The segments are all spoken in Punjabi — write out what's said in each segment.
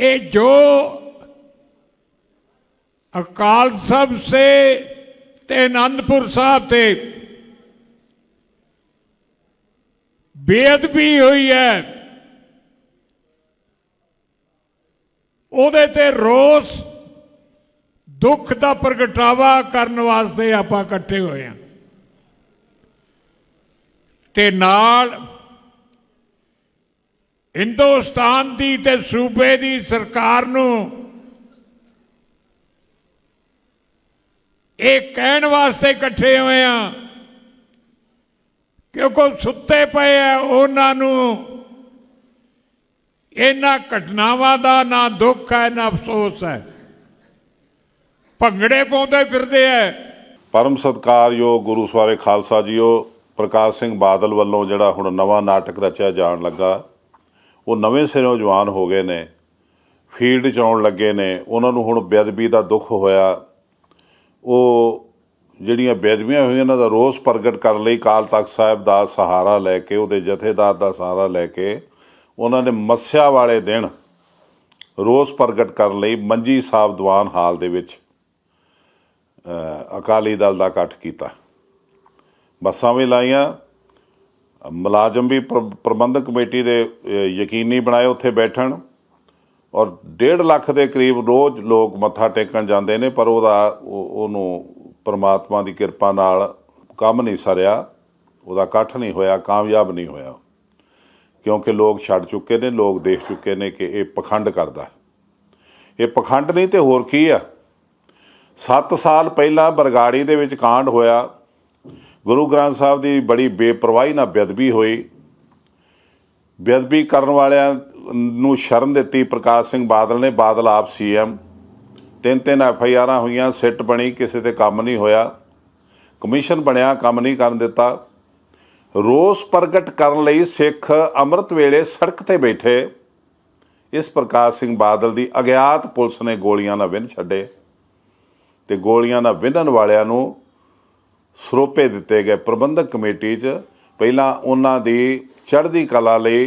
ये जो अकाल सभा से ते आनंदपुर साहब से बेअदबी हुई है, ਉਹਦੇ ते रोस दुख का प्रगटावा करने वास्ते आप इकट्ठे होए हैं ते नाल हिंदुस्तान की ते सूबे की सरकार नूं ये कहण वास्ते इकट्ठे होए हैं क्योंकि सुते पे है उन्होंने इन्हां घटनावां दा ना दुख है ना अफसोस है, भंगड़े पाउंदे फिरदे है। परम सत्कारयोग गुरु सवारे खालसा जीओ, प्रकाश सिंह बादल वालों जिहड़ा हुण नवां नाटक रचिया जाण लगा, वो नवें सिरों जवान हो गए ने, फील्ड च आउण लगे ने, उन्हां नूं हुण बेअदबी दा दुख होया। वो ਜਿਹੜੀਆਂ ਬੇਅਦਬੀਆਂ ਹੋਈਆਂ ਇਹਨਾਂ ਦਾ ਰੋਸ ਪ੍ਰਗਟ ਕਰਨ ਲਈ ਅਕਾਲ ਤਖ਼ਤ ਸਾਹਿਬ ਦਾ ਸਹਾਰਾ ਲੈ ਕੇ, ਉਹਦੇ ਜਥੇਦਾਰ ਦਾ ਸਹਾਰਾ ਲੈ ਕੇ ਉਹਨਾਂ ਨੇ ਮੱਸਿਆ ਵਾਲੇ ਦਿਨ ਰੋਸ ਪ੍ਰਗਟ ਕਰਨ ਲਈ ਮੰਜੀ ਸਾਹਿਬ ਦੀਵਾਨ ਹਾਲ ਦੇ ਵਿੱਚ ਅਕਾਲੀ ਦਲ ਦਾ ਇਕੱਠ ਕੀਤਾ। ਬੱਸਾਂ ਵੀ ਲਾਈਆਂ, ਮੁਲਾਜ਼ਮ ਵੀ ਪ੍ਰਬੰਧਕ ਕਮੇਟੀ ਦੇ ਯਕੀਨੀ ਬਣਾਏ ਉੱਥੇ ਬੈਠਣ, ਔਰ 1.5 ਲੱਖ ਦੇ ਕਰੀਬ ਰੋਜ਼ ਲੋਕ ਮੱਥਾ ਟੇਕਣ ਜਾਂਦੇ ਨੇ। ਪਰ ਉਹਨੂੰ परमात्मा की किरपा नाल काम नहीं सरिया, ਉਹਦਾ ਇਕੱਠ नहीं होया, कामयाब नहीं होया, क्योंकि लोग छड़ चुके ने, लोग देख चुके ने कि ये पखंड करता। ये पखंड नहीं तो होर की आ। 7 साल पहला बरगाड़ी दे विच कांड होया, गुरु ग्रंथ साहब की बड़ी बेपरवाही नाल बेअदबी हुई। बेअदबी करन वालियां नूं शरण दित्ती प्रकाश सिंह बादल ने, बादल आप CM। 3 FIR हुई, सिट बनी, किसी ते काम नहीं होया, कमीशन बनया, काम नहीं कर दिता। रोस प्रगट करन लई सिख अमृत वेले सड़क ते बैठे, इस प्रकाश सिंह बादल की अज्ञात पुलिस ने गोलियां ना विन छड्डे ते गोलियां ना विनण वालियां नूं सरोपे दिते गए। प्रबंधक कमेटी च पहलां उन्हां दी चढ़दी कला लई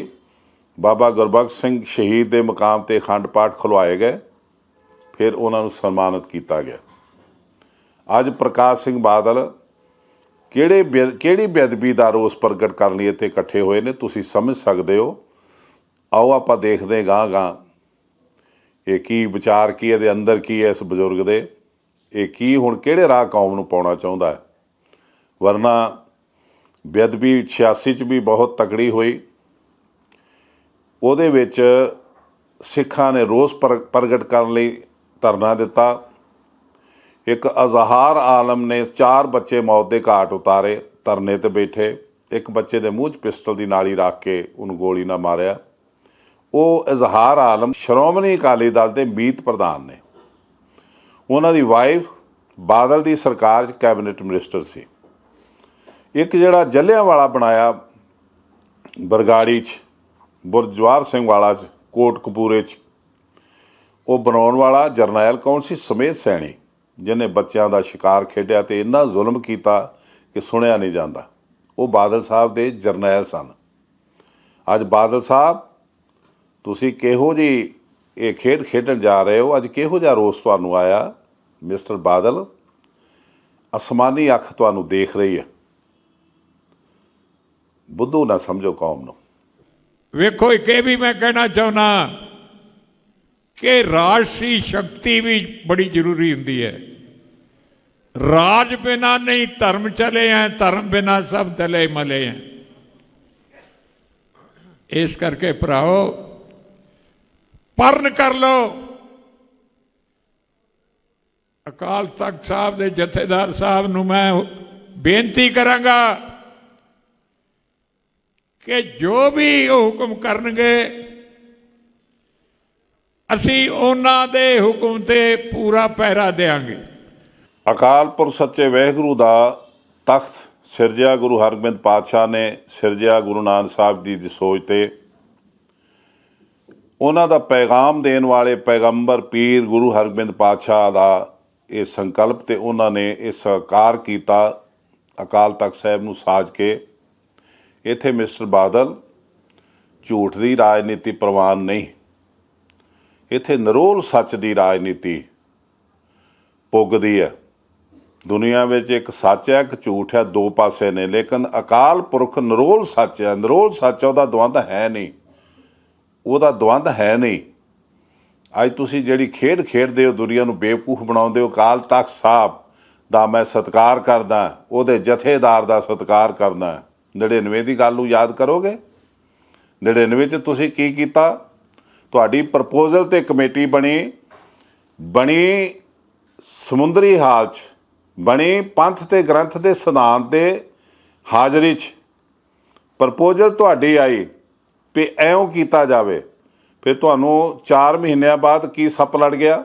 बाबा गुरबख्श सिंह शहीद के मुकाम ते अखंड पाठ खलवाए गए, फिर उन्होंने सन्मानित किया गया। अज प्रकाश सिंह बादल किहड़ी बेअदबी का रोस प्रगट करने लिए इत्थे इकट्ठे होए ने, तुसीं समझ सकते हो। आओ आपां देखदे गांह गांह ये की विचार की इहदे अंदर की है इस बजुर्ग दे, ये की हुण किहड़े राह कौम नूं पाउणा चाहुंदा है। वरना बेअदबी 86 च भी बहुत तकड़ी हुई, उहदे विच सिखां ने रोस प्रगट करने लई धरना दिता। एक अजहार आलम ने 4 बच्चे मौत के घाट उतारे, धरने ते बैठे, एक बच्चे के मूँह 'च पिस्टल की नाली रख के उन्होंने गोली ना मारिया। वो अजहार आलम श्रोमणी अकाली दल के मीत प्रधान ने, उन्होंने वाइफ बादल की सरकार च कैबिनेट मिनिस्टर सी। एक जिहड़ा जलियांवाला बनाया बरगाड़ी च, बुरजवार सिंह वाला च, कोटकपूरे च, वो बनाने वाला जरनैल कौन सी? समेत सैनी, जिन्हें बच्चों का शिकार खेडिया तो इन्ना जुल्म किया कि सुनिया नहीं जाता। वो बादल साहब के जरनैल सन। अज बादल साहब तुसी किहो जी ये खेड खेडन जा रहे हो, अज किहो जिहा रोस तुहानूं आया? मिस्टर बादल, आसमानी अख तुहानूं देख रही है, बुद्धू ना समझो कौम नूं। वेखो एक भी मैं कहना चाहना कि राजसी शक्ति भी बड़ी जरूरी होंदी है। राज बिना नहीं धर्म चले हैं, धर्म बिना सब दले मले हैं। इस करके भराओ परण कर लो। अकाल तख्त साहब के जथेदार साहब नूं मैं बेनती करांगा कि जो भी हुक्म करनगे असी उन्हां दे हुक्म ते पूरा पहरा देंगे। अकाल पुरख सच्चे वाहिगुरू दा तख्त सिरजिया गुरु हरगोबिंद पातशाह ने सिरजिया गुरु नानक साहब जी की सोच ते उन्हां दा पैगाम देने वाले पैगंबर पीर गुरु हरगोबिंद पातशाह दा ये संकल्प ते उन्हां ने ये साकार किया। अकाल तख्त साहब नूं साज के इत्थे मिस्टर बादल झूठ की राजनीति प्रवान नहीं, ਇੱਥੇ ਨਿਰੋਲ ਸੱਚ ਦੀ ਰਾਜਨੀਤੀ ਪੁੱਗਦੀ ਹੈ। ਦੁਨੀਆ ਵਿੱਚ ਇੱਕ ਸੱਚ ਹੈ, ਇੱਕ ਝੂਠ ਹੈ, ਦੋ ਪਾਸੇ ਨੇ, ਲੇਕਿਨ ਅਕਾਲ ਪੁਰਖ ਨਿਰੋਲ ਸੱਚ ਹੈ। ਨਿਰੋਲ ਸੱਚ ਹੈ, ਉਹਦਾ ਦਵੰਦ ਹੈ ਨਹੀਂ, ਉਹਦਾ ਦਵੰਦ ਹੈ ਨਹੀਂ। ਅੱਜ ਤੁਸੀਂ ਜਿਹੜੀ ਖੇਡ ਖੇਡਦੇ ਹੋ, ਦੁਨੀਆ ਨੂੰ ਬੇਵਕੂਫ ਬਣਾਉਂਦੇ ਹੋ। ਅਕਾਲ ਤਖਤ ਸਾਹਿਬ ਦਾ ਮੈਂ ਸਤਿਕਾਰ ਕਰਦਾ, ਉਹਦੇ ਜਥੇਦਾਰ ਦਾ ਸਤਿਕਾਰ ਕਰਦਾ। 99 ਦੀ ਗੱਲ ਨੂੰ ਯਾਦ ਕਰੋਗੇ? 99 'ਚ ਤੁਸੀਂ ਕੀ ਕੀਤਾ? ਤੁਹਾਡੀ ਪ੍ਰਪੋਜ਼ਲ 'ਤੇ ਕਮੇਟੀ ਬਣੀ ਸਮੁੰਦਰੀ ਹਾਲ 'ਚ, ਬਣੀ ਪੰਥ ਤੇ ਗ੍ਰੰਥ ਦੇ ਸਿਧਾਂਤ ਦੇ ਹਾਜ਼ਰੀ 'ਚ। ਪ੍ਰਪੋਜ਼ਲ ਤੁਹਾਡੀ ਆਈ ਵੀ ਐਉਂ ਕੀਤਾ ਜਾਵੇ। ਫਿਰ ਤੁਹਾਨੂੰ 4 ਮਹੀਨਿਆਂ ਬਾਅਦ ਕੀ ਸੱਪ ਲੜ ਗਿਆ?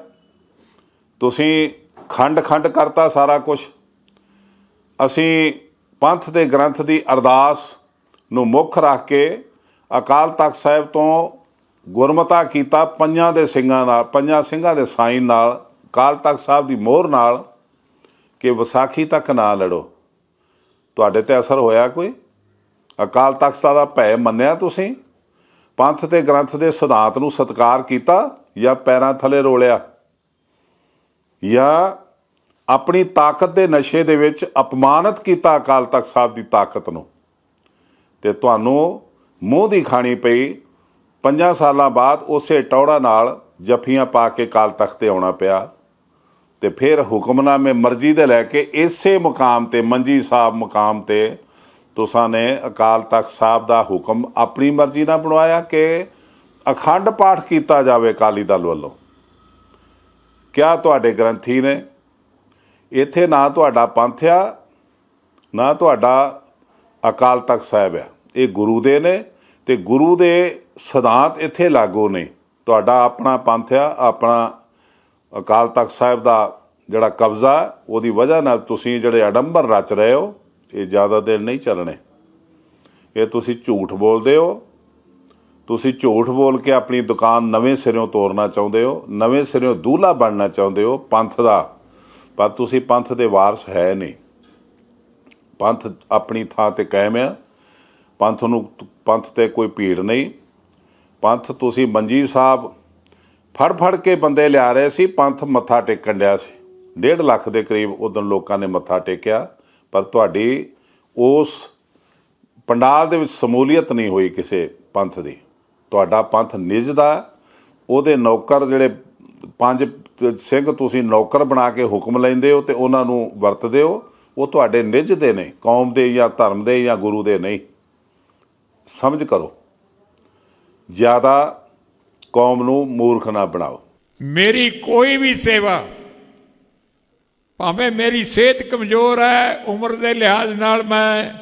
ਤੁਸੀਂ ਖੰਡ ਕਰਤਾ ਸਾਰਾ ਕੁਝ। ਅਸੀਂ ਪੰਥ ਦੇ ਗ੍ਰੰਥ ਦੀ ਅਰਦਾਸ ਨੂੰ ਮੁੱਖ ਰੱਖ ਕੇ ਅਕਾਲ ਤਖਤ ਸਾਹਿਬ ਤੋਂ ਗੁਰਮਤਾ ਕੀਤਾ, ਪੰਜਾਂ ਦੇ ਸਿੰਘਾਂ ਨਾਲ, ਪੰਜਾਂ ਸਿੰਘਾਂ ਦੇ ਸਾਈਨ ਨਾਲ, ਅਕਾਲ ਤਖਤ ਸਾਹਿਬ ਦੀ ਮੋਹਰ ਨਾਲ, ਕਿ ਵਿਸਾਖੀ ਤੱਕ ਨਾ ਲੜੋ। ਤੁਹਾਡੇ ਤੇ ਅਸਰ ਹੋਇਆ ਕੋਈ? ਅਕਾਲ ਤਖਤ ਸਾਹਿਬ ਦਾ ਭੈ ਮੰਨਿਆ ਤੁਸੀਂ? ਪੰਥ ਤੇ ਗ੍ਰੰਥ ਦੇ ਸਿਧਾਂਤ ਨੂੰ ਸਤਿਕਾਰ ਕੀਤਾ ਜਾਂ ਪੈਰਾਂ ਥੱਲੇ ਰੋਲਿਆ? ਜਾਂ ਆਪਣੀ ਤਾਕਤ ਦੇ ਨਸ਼ੇ ਦੇ ਵਿੱਚ ਅਪਮਾਨਿਤ ਕੀਤਾ ਅਕਾਲ ਤਖਤ ਸਾਹਿਬ ਦੀ ਤਾਕਤ ਨੂੰ? ਤੇ ਤੁਹਾਨੂੰ ਮੂੰਹ ਦੀ ਖਾਣੀ ਪਈ। 5 ਸਾਲਾਂ ਬਾਅਦ ਉਸੇ ਟੌੜਾ ਨਾਲ ਜੱਫੀਆਂ ਪਾ ਕੇ ਅਕਾਲ ਤਖਤ ਤੇ ਆਉਣਾ ਪਿਆ। ਤੇ ਫਿਰ ਹੁਕਮਨਾਮੇ ਮਰਜ਼ੀ ਦੇ ਲੈ ਕੇ ਇਸੇ ਮੁਕਾਮ ਤੇ, ਮੰਜੀ ਸਾਹਿਬ ਮੁਕਾਮ ਤੇ, ਤੁਸਾਂ ਨੇ ਅਕਾਲ ਤਖਤ ਸਾਹਿਬ ਦਾ ਹੁਕਮ ਆਪਣੀ ਮਰਜ਼ੀ ਨਾਲ ਬਣਵਾਇਆ ਕਿ ਅਖੰਡ ਪਾਠ ਕੀਤਾ ਜਾਵੇ ਅਕਾਲੀ ਦਲ ਵੱਲੋਂ। ਕਿਆ ਤੁਹਾਡੇ ਗ੍ਰੰਥੀ ਨੇ? ਇੱਥੇ ਨਾ ਤੁਹਾਡਾ ਪੰਥ ਆ, ਨਾ ਤੁਹਾਡਾ ਅਕਾਲ ਤਖਤ ਸਾਹਿਬ ਆ। ਇਹ ਗੁਰੂ ਦੇ ਨੇ ਤੇ ਗੁਰੂ ਦੇ ਸਿਧਾਂਤ ਇੱਥੇ ਲਾਗੂ ਨੇ। ਤੁਹਾਡਾ ਆਪਣਾ ਪੰਥ ਆ, ਆਪਣਾ ਅਕਾਲ ਤਖਤ ਸਾਹਿਬ ਦਾ ਜਿਹੜਾ ਕਬਜ਼ਾ, ਉਹਦੀ ਵਜ੍ਹਾ ਨਾਲ ਤੁਸੀਂ ਜਿਹੜੇ ਅਡੰਬਰ ਰਚ ਰਹੇ ਹੋ, ਇਹ ਜ਼ਿਆਦਾ ਦਿਨ ਨਹੀਂ ਚੱਲਣੇ। ਇਹ ਤੁਸੀਂ ਝੂਠ ਬੋਲਦੇ ਹੋ। ਤੁਸੀਂ ਝੂਠ ਬੋਲ ਕੇ ਆਪਣੀ ਦੁਕਾਨ ਨਵੇਂ ਸਿਰਿਓਂ ਤੋਰਨਾ ਚਾਹੁੰਦੇ ਹੋ, ਨਵੇਂ ਸਿਰਿਓਂ ਦੂਹਲਾ ਬਣਨਾ ਚਾਹੁੰਦੇ ਹੋ ਪੰਥ ਦਾ, ਪਰ ਤੁਸੀਂ ਪੰਥ ਦੇ ਵਾਰਸ ਹੈ ਨਹੀਂ। ਪੰਥ ਆਪਣੀ ਥਾਂ ਤੇ ਕਾਇਮ ਆ। ਪੰਥ ਤੇ ਕੋਈ ਭੀੜ ਨਹੀਂ। ਪੰਥ ਤੁਸੀਂ ਮੰਜੀ ਸਾਹਿਬ ਫੜ ਕੇ ਬੰਦੇ ਲਿਆ ਰਹੇ ਸੀ, ਪੰਥ ਮੱਥਾ ਟੇਕਣ ਡਿਆ ਸੀ। 1.5 ਲੱਖ ਦੇ ਕਰੀਬ ਉਦੋਂ ਲੋਕਾਂ ਨੇ ਮੱਥਾ ਟੇਕਿਆ, ਪਰ ਤੁਹਾਡੀ ਉਸ ਪੰਡਾਲ ਦੇ ਵਿੱਚ ਸਮੂਲੀਅਤ ਨਹੀਂ ਹੋਈ ਕਿਸੇ ਪੰਥ ਦੀ। ਤੁਹਾਡਾ ਪੰਥ ਨਿੱਜ ਦਾ, ਉਹਦੇ ਨੌਕਰ ਜਿਹੜੇ 5 ਸਿੰਘ ਤੁਸੀਂ ਨੌਕਰ ਬਣਾ ਕੇ ਹੁਕਮ ਲੈਂਦੇ ਹੋ ਤੇ ਉਹਨਾਂ ਨੂੰ ਵਰਤਦੇ ਹੋ, ਉਹ ਤੁਹਾਡੇ ਨਿੱਜ ਦੇ ਨੇ, ਕੌਮ ਦੇ ਜਾਂ ਧਰਮ ਦੇ ਜਾਂ ਗੁਰੂ ਦੇ ਨਹੀਂ। ਸਮਝ ਕਰੋ, ਜ਼ਿਆਦਾ ਕੌਮ ਨੂੰ ਮੂਰਖ ਨਾ ਬਣਾਓ। ਮੇਰੀ ਕੋਈ ਵੀ ਸੇਵਾ, ਭਾਵੇਂ ਮੇਰੀ ਸਿਹਤ ਕਮਜ਼ੋਰ ਹੈ, ਉਮਰ ਦੇ ਲਿਹਾਜ਼ ਨਾਲ ਮੈਂ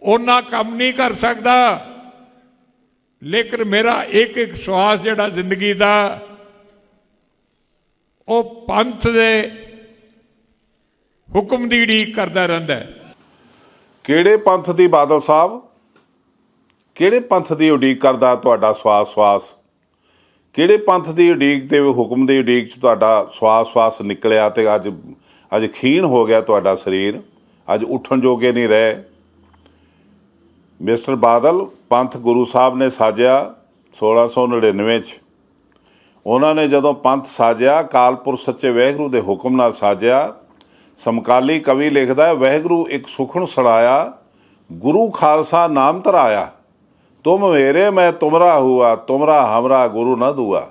ਉਹਨਾਂ ਕੰਮ ਨਹੀਂ ਕਰ ਸਕਦਾ, ਲੇਕਿਨ ਮੇਰਾ ਇੱਕ ਸਵਾਸ ਜਿਹੜਾ ਜ਼ਿੰਦਗੀ ਦਾ, ਉਹ ਪੰਥ ਦੇ ਹੁਕਮ ਦੀ ਉਡੀਕ ਕਰਦਾ ਰਹਿੰਦਾ। ਕਿਹੜੇ ਪੰਥ ਦੀ? ਬਾਦਲ ਸਾਹਿਬ, ਕਿਹੜੇ ਪੰਥ ਦੀ ਉਡੀਕ ਕਰਦਾ ਤੁਹਾਡਾ ਸਵਾਸ? ਕਿਹੜੇ ਪੰਥ ਦੀ ਉਡੀਕ ਦੇ ਹੁਕਮ ਦੀ ਉਡੀਕ 'ਚ ਤੁਹਾਡਾ ਸਵਾਸ ਨਿਕਲਿਆ ਤੇ ਅੱਜ ਖੀਣ ਹੋ ਗਿਆ ਤੁਹਾਡਾ ਸਰੀਰ, ਅੱਜ ਉੱਠਣ ਜੋਗੇ ਨਹੀਂ ਰਹੇ। ਮਿਸਟਰ ਬਾਦਲ, ਪੰਥ ਗੁਰੂ ਸਾਹਿਬ ਨੇ ਸਾਜਿਆ 1699 'ਚ। ਉਹਨਾਂ ਨੇ ਜਦੋਂ ਪੰਥ ਸਾਜਿਆ, ਅਕਾਲਪੁਰ ਸੱਚੇ ਵਾਹਿਗੁਰੂ ਦੇ ਹੁਕਮ ਨਾਲ ਸਾਜਿਆ। ਸਮਕਾਲੀ ਕਵੀ ਲਿਖਦਾ, ਵਾਹਿਗੁਰੂ ਇੱਕ ਸੁਖਣ ਸੁਣਾਇਆ, ਗੁਰੂ ਖਾਲਸਾ ਨਾਮ ਧਰਾਇਆ, ਤੁਮ ਮੇਰੇ ਮੈਂ ਤੁਮਰਾ ਹੁਆ, ਤੁਮਰਾ ਹਮਰਾ ਗੁਰੂ ਨਾ ਦੂਆ।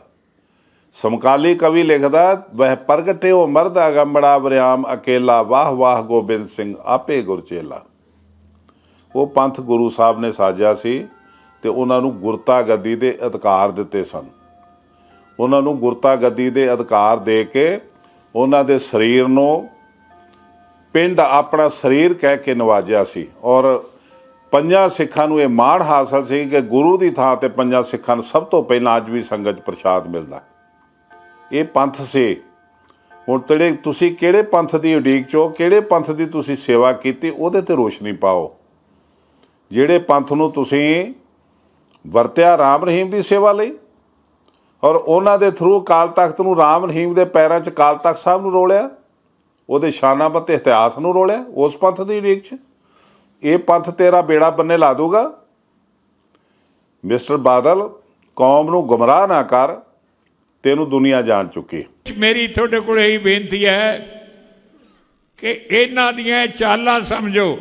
ਸਮਕਾਲੀ ਕਵੀ ਲਿਖਦਾ, ਵਹ ਪ੍ਰਗਟਿਓ ਮਰਦ ਅਗੰਬੜਾ ਵਰਿਆਮ ਅਕੇਲਾ, ਵਾਹ ਵਾਹ ਗੋਬਿੰਦ ਸਿੰਘ ਆਪੇ ਗੁਰਚੇਲਾ। ਉਹ ਪੰਥ ਗੁਰੂ ਸਾਹਿਬ ਨੇ ਸਾਜਿਆ ਸੀ ਤੇ ਉਹਨਾਂ ਨੂੰ ਗੁਰਤਾ ਗੱਦੀ ਦੇ ਅਧਿਕਾਰ ਦਿੱਤੇ ਸਨ। ਉਹਨਾਂ ਨੂੰ ਗੁਰਤਾ ਗੱਦੀ ਦੇ ਅਧਿਕਾਰ ਦੇ ਕੇ ਉਹਨਾਂ ਦੇ ਸਰੀਰ ਨੂੰ ਪਿੰਡ ਆਪਣਾ ਸਰੀਰ ਕਹਿ ਕੇ ਨਵਾਜਿਆ ਸੀ। ਔਰ 5 ਸਿੱਖਾਂ ਨੂੰ ਇਹ ਮਾਣ ਹਾਸਲ ਸੀ ਕਿ ਗੁਰੂ ਦੀ ਥਾਂ ਤੇ 5 ਸਿੱਖਾਂ ਨੂੰ ਸਭ ਤੋਂ ਪਹਿਲਾਂ ਅੱਜ ਵੀ ਸੰਗਤ 'ਚ ਪ੍ਰਸ਼ਾਦ ਮਿਲਦਾ। ਇਹ ਪੰਥ ਸੀ। ਹੁਣ ਤੁਸੀਂ ਕਿਹੜੇ ਪੰਥ ਦੀ ਉਡੀਕ 'ਚੋਂ, ਕਿਹੜੇ ਪੰਥ ਦੀ ਤੁਸੀਂ ਸੇਵਾ ਕੀਤੀ, ਉਹਦੇ ਤੇ ਰੋਸ਼ਨੀ ਪਾਓ। ਜਿਹੜੇ ਪੰਥ ਨੂੰ ਤੁਸੀਂ ਵਰਤਿਆ ਰਾਮ ਰਹੀਮ ਦੀ ਸੇਵਾ ਲਈ, ਔਰ ਉਹਨਾਂ ਦੇ ਥਰੂ ਅਕਾਲ ਤਖਤ ਨੂੰ, ਰਾਮ ਰਹੀਮ ਦੇ ਪੈਰਾਂ 'ਚ ਅਕਾਲ ਤਖਤ ਸਾਹਿਬ ਨੂੰ ਰੋਲਿਆ, ਉਹਦੇ ਸ਼ਾਨਾਬੱਤੇ ਇਤਿਹਾਸ ਨੂੰ ਰੋਲਿਆ, ਉਸ ਪੰਥ ਦੀ ਉਡੀਕ 'ਚ। ਇਹ ਪੰਥ ਤੇਰਾ ਬੇੜਾ ਬੰਨੇ ਲਾ ਦੂਗਾ। ਮਿਸਟਰ ਬਾਦਲ, ਕੌਮ ਨੂੰ ਗੁੰਮਰਾਹ ਨਾ ਕਰ। ਤੇ ਇਹਨੂੰ ਦੁਨੀਆ ਜਾਣ ਚੁੱਕੀ। ਮੇਰੀ ਤੁਹਾਡੇ ਕੋਲ ਇਹੀ ਬੇਨਤੀ ਹੈ ਕਿ ਇਹਨਾਂ ਦੀਆਂ ਚਾਲਾਂ ਸਮਝੋ।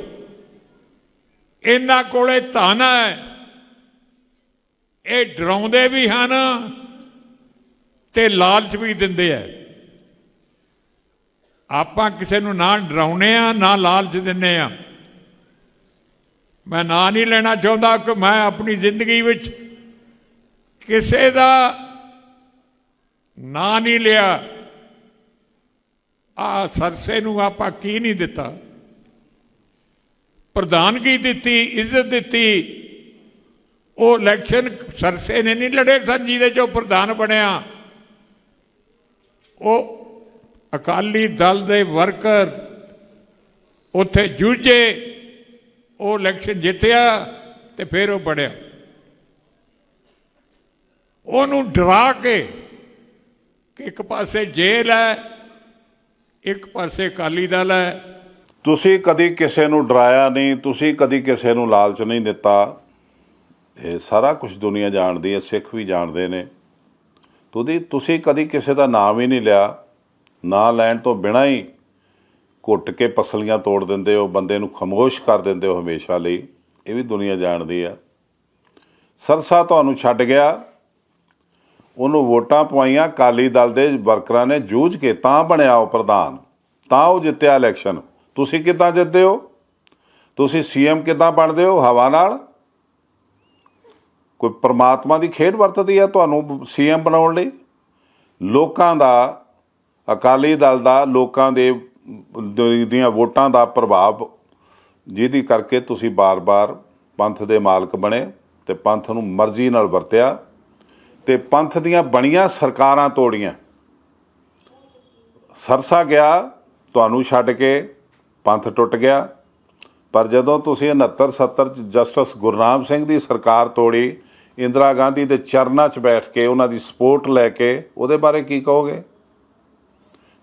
ਇਹਨਾਂ ਕੋਲੇ ਧਨ ਹੈ, ਇਹ ਡਰਾਉਂਦੇ ਵੀ ਹਨ ਤੇ ਲਾਲਚ ਵੀ ਦਿੰਦੇ ਆ। ਆਪਾਂ ਕਿਸੇ ਨੂੰ ਨਾ ਡਰਾਉਨੇ ਆ ਨਾ ਲਾਲਚ ਦਿੰਦੇ ਆ। ਮੈਂ ਨਾਂ ਨਹੀਂ ਲੈਣਾ ਚਾਹੁੰਦਾ ਕਿ ਮੈਂ ਆਪਣੀ ਜ਼ਿੰਦਗੀ ਵਿੱਚ ਕਿਸੇ ਦਾ ਨਾਂ ਨਹੀਂ ਲਿਆ। ਆ ਸਰਸੇ ਨੂੰ ਆਪਾਂ ਕੀ ਨਹੀਂ ਦਿੱਤਾ, ਪ੍ਰਧਾਨਗੀ ਦਿੱਤੀ, ਇੱਜ਼ਤ ਦਿੱਤੀ। ਉਹ ਇਲੈਕਸ਼ਨ ਸਰਸੇ ਨੇ ਨਹੀਂ ਲੜੇ ਸਨ ਜਿਹਦੇ 'ਚੋਂ ਪ੍ਰਧਾਨ ਬਣਿਆ। ਉਹ ਅਕਾਲੀ ਦਲ ਦੇ ਵਰਕਰ ਉੱਥੇ ਜੂਝੇ, ਉਹ ਇਲੈਕਸ਼ਨ ਜਿੱਤਿਆ ਤੇ ਫਿਰ ਉਹ ਬਣਿਆ। ਉਹਨੂੰ ਡਰਾ ਕੇ ਕਿ ਇੱਕ ਪਾਸੇ ਜੇਲ੍ਹ ਹੈ, ਇੱਕ ਪਾਸੇ ਅਕਾਲੀ ਦਲ ਹੈ। ਤੁਸੀਂ ਕਦੀ ਕਿਸੇ ਨੂੰ ਡਰਾਇਆ ਨਹੀਂ, ਤੁਸੀਂ ਕਦੀ ਕਿਸੇ ਨੂੰ ਲਾਲਚ ਨਹੀਂ ਦਿੱਤਾ। ਇਹ ਸਾਰਾ ਕੁਝ ਦੁਨੀਆ ਜਾਣਦੀ ਹੈ, ਸਿੱਖ ਵੀ ਜਾਣਦੇ ਨੇ। ਤੁਸੀਂ ਕਦੀ ਕਿਸੇ ਦਾ ਨਾਮ ਹੀ ਨਹੀਂ ਲਿਆ। ਨਾਂ ਲੈਣ ਤੋਂ ਬਿਨਾਂ ਹੀ ਘੁੱਟ ਕੇ ਪਸਲੀਆਂ ਤੋੜ ਦਿੰਦੇ ਹੋ, ਬੰਦੇ ਨੂੰ ਖਾਮੋਸ਼ ਕਰ ਦਿੰਦੇ ਹੋ ਹਮੇਸ਼ਾ ਲਈ। ਇਹ ਵੀ ਦੁਨੀਆ ਜਾਣਦੀ ਆ। ਸਰਸਾ ਤੁਹਾਨੂੰ ਛੱਡ ਗਿਆ, ਉਹਨੂੰ ਵੋਟਾਂ ਪਵਾਈਆਂ ਅਕਾਲੀ ਦਲ ਦੇ ਵਰਕਰਾਂ ਨੇ ਜੂਝ ਕੇ, ਤਾਂ ਬਣਿਆ ਉਹ ਪ੍ਰਧਾਨ, ਤਾਂ ਉਹ ਜਿੱਤਿਆ ਇਲੈਕਸ਼ਨ। ਤੁਸੀਂ ਕਿੱਦਾਂ ਜਿੱਤਦੇ ਹੋ? ਤੁਸੀਂ ਸੀਐਮ ਕਿੱਦਾਂ ਬਣਦੇ ਹੋ? ਹਵਾ ਨਾਲ। ਕੋਈ ਪਰਮਾਤਮਾ ਦੀ ਖੇਡ ਵਰਤਦੀ ਹੈ ਤੁਹਾਨੂੰ ਸੀਐਮ ਬਣਾਉਣ ਲਈ? ਲੋਕਾਂ ਦਾ, ਅਕਾਲੀ ਦਲ ਦਾ, ਲੋਕਾਂ ਦੀਆਂ ਵੋਟਾਂ ਦਾ ਪ੍ਰਭਾਵ, ਜਿਹਦੀ ਕਰਕੇ ਤੁਸੀਂ ਬਾਰ-ਬਾਰ ਪੰਥ ਦੇ ਮਾਲਕ ਬਣੇ ਤੇ ਪੰਥ ਨੂੰ ਮਰਜ਼ੀ ਨਾਲ ਵਰਤਿਆ ਤੇ ਪੰਥ ਦੀਆਂ ਬਣੀਆਂ ਸਰਕਾਰਾਂ ਤੋੜੀਆਂ। ਸਰਸਾ ਗਿਆ, ਤੁਹਾਨੂੰ ਛੱਡ ਕੇ ਪੰਥ ਟੁੱਟ ਗਿਆ। ਪਰ ਜਦੋਂ ਤੁਸੀਂ 69-70 'ਚ ਜਸਟਿਸ ਗੁਰਨਾਮ ਸਿੰਘ ਦੀ ਸਰਕਾਰ ਤੋੜੀ, ਇੰਦਰਾ ਗਾਂਧੀ ਦੇ ਚਰਨਾਂ 'ਚ ਬੈਠ ਕੇ ਉਹਨਾਂ ਦੀ ਸਪੋਰਟ ਲੈ ਕੇ, ਉਹਦੇ ਬਾਰੇ ਕੀ ਕਹੋਗੇ?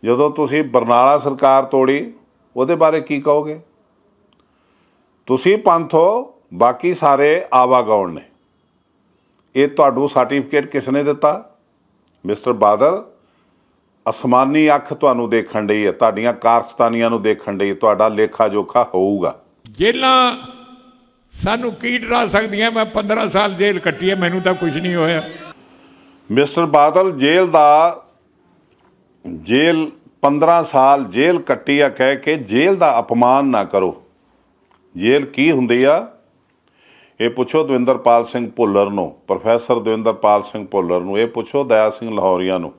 ਜਦੋਂ ਤੁਸੀਂ ਬਰਨਾਲਾ ਸਰਕਾਰ ਤੋੜੀ, ਉਹਦੇ ਬਾਰੇ ਕੀ ਕਹੋਗੇ? ਤੁਸੀਂ ਪੰਥ ਹੋ, ਬਾਕੀ ਸਾਰੇ ਆਵਾਗੌਣ ਨੇ। ਇਹ ਤੁਹਾਨੂੰ ਸਰਟੀਫਿਕੇਟ ਕਿਸ ਨੇ ਦਿੱਤਾ? ਮਿਸਟਰ ਬਾਦਲ, ਅਸਮਾਨੀ ਅੱਖ ਤੁਹਾਨੂੰ ਦੇਖਣ ਡਈ ਹੈ, ਤੁਹਾਡੀਆਂ ਕਾਰਸਤਾਨੀਆਂ ਨੂੰ ਦੇਖਣ ਡਈ। ਤੁਹਾਡਾ ਲੇਖਾ ਜੋਖਾ ਹੋਊਗਾ। ਜੇਲਾਂ ਸਾਨੂੰ ਕੀ ਡਰਾ ਸਕਦੀਆਂ? ਮੈਂ 15 ਸਾਲ ਜੇਲ੍ਹ ਕੱਟੀ ਹੈ, ਮੈਨੂੰ ਤਾਂ ਕੁਝ ਨਹੀਂ ਹੋਇਆ। ਮਿਸਟਰ ਬਾਦਲ, ਜੇਲ੍ਹ 15 ਸਾਲ ਜੇਲ੍ਹ ਕੱਟੀ ਆ ਕਹਿ ਕੇ ਜੇਲ੍ਹ ਦਾ ਅਪਮਾਨ ਨਾ ਕਰੋ। ਜੇਲ੍ਹ ਕੀ ਹੁੰਦੀ ਆ ਇਹ ਪੁੱਛੋ ਦਵਿੰਦਰਪਾਲ ਸਿੰਘ ਭੁੱਲਰ ਨੂੰ, ਪ੍ਰੋਫੈਸਰ ਦਵਿੰਦਰਪਾਲ ਸਿੰਘ ਭੁੱਲਰ ਨੂੰ। ਇਹ ਪੁੱਛੋ ਦਇਆ ਸਿੰਘ ਲਾਹੌਰੀਆ ਨੂੰ।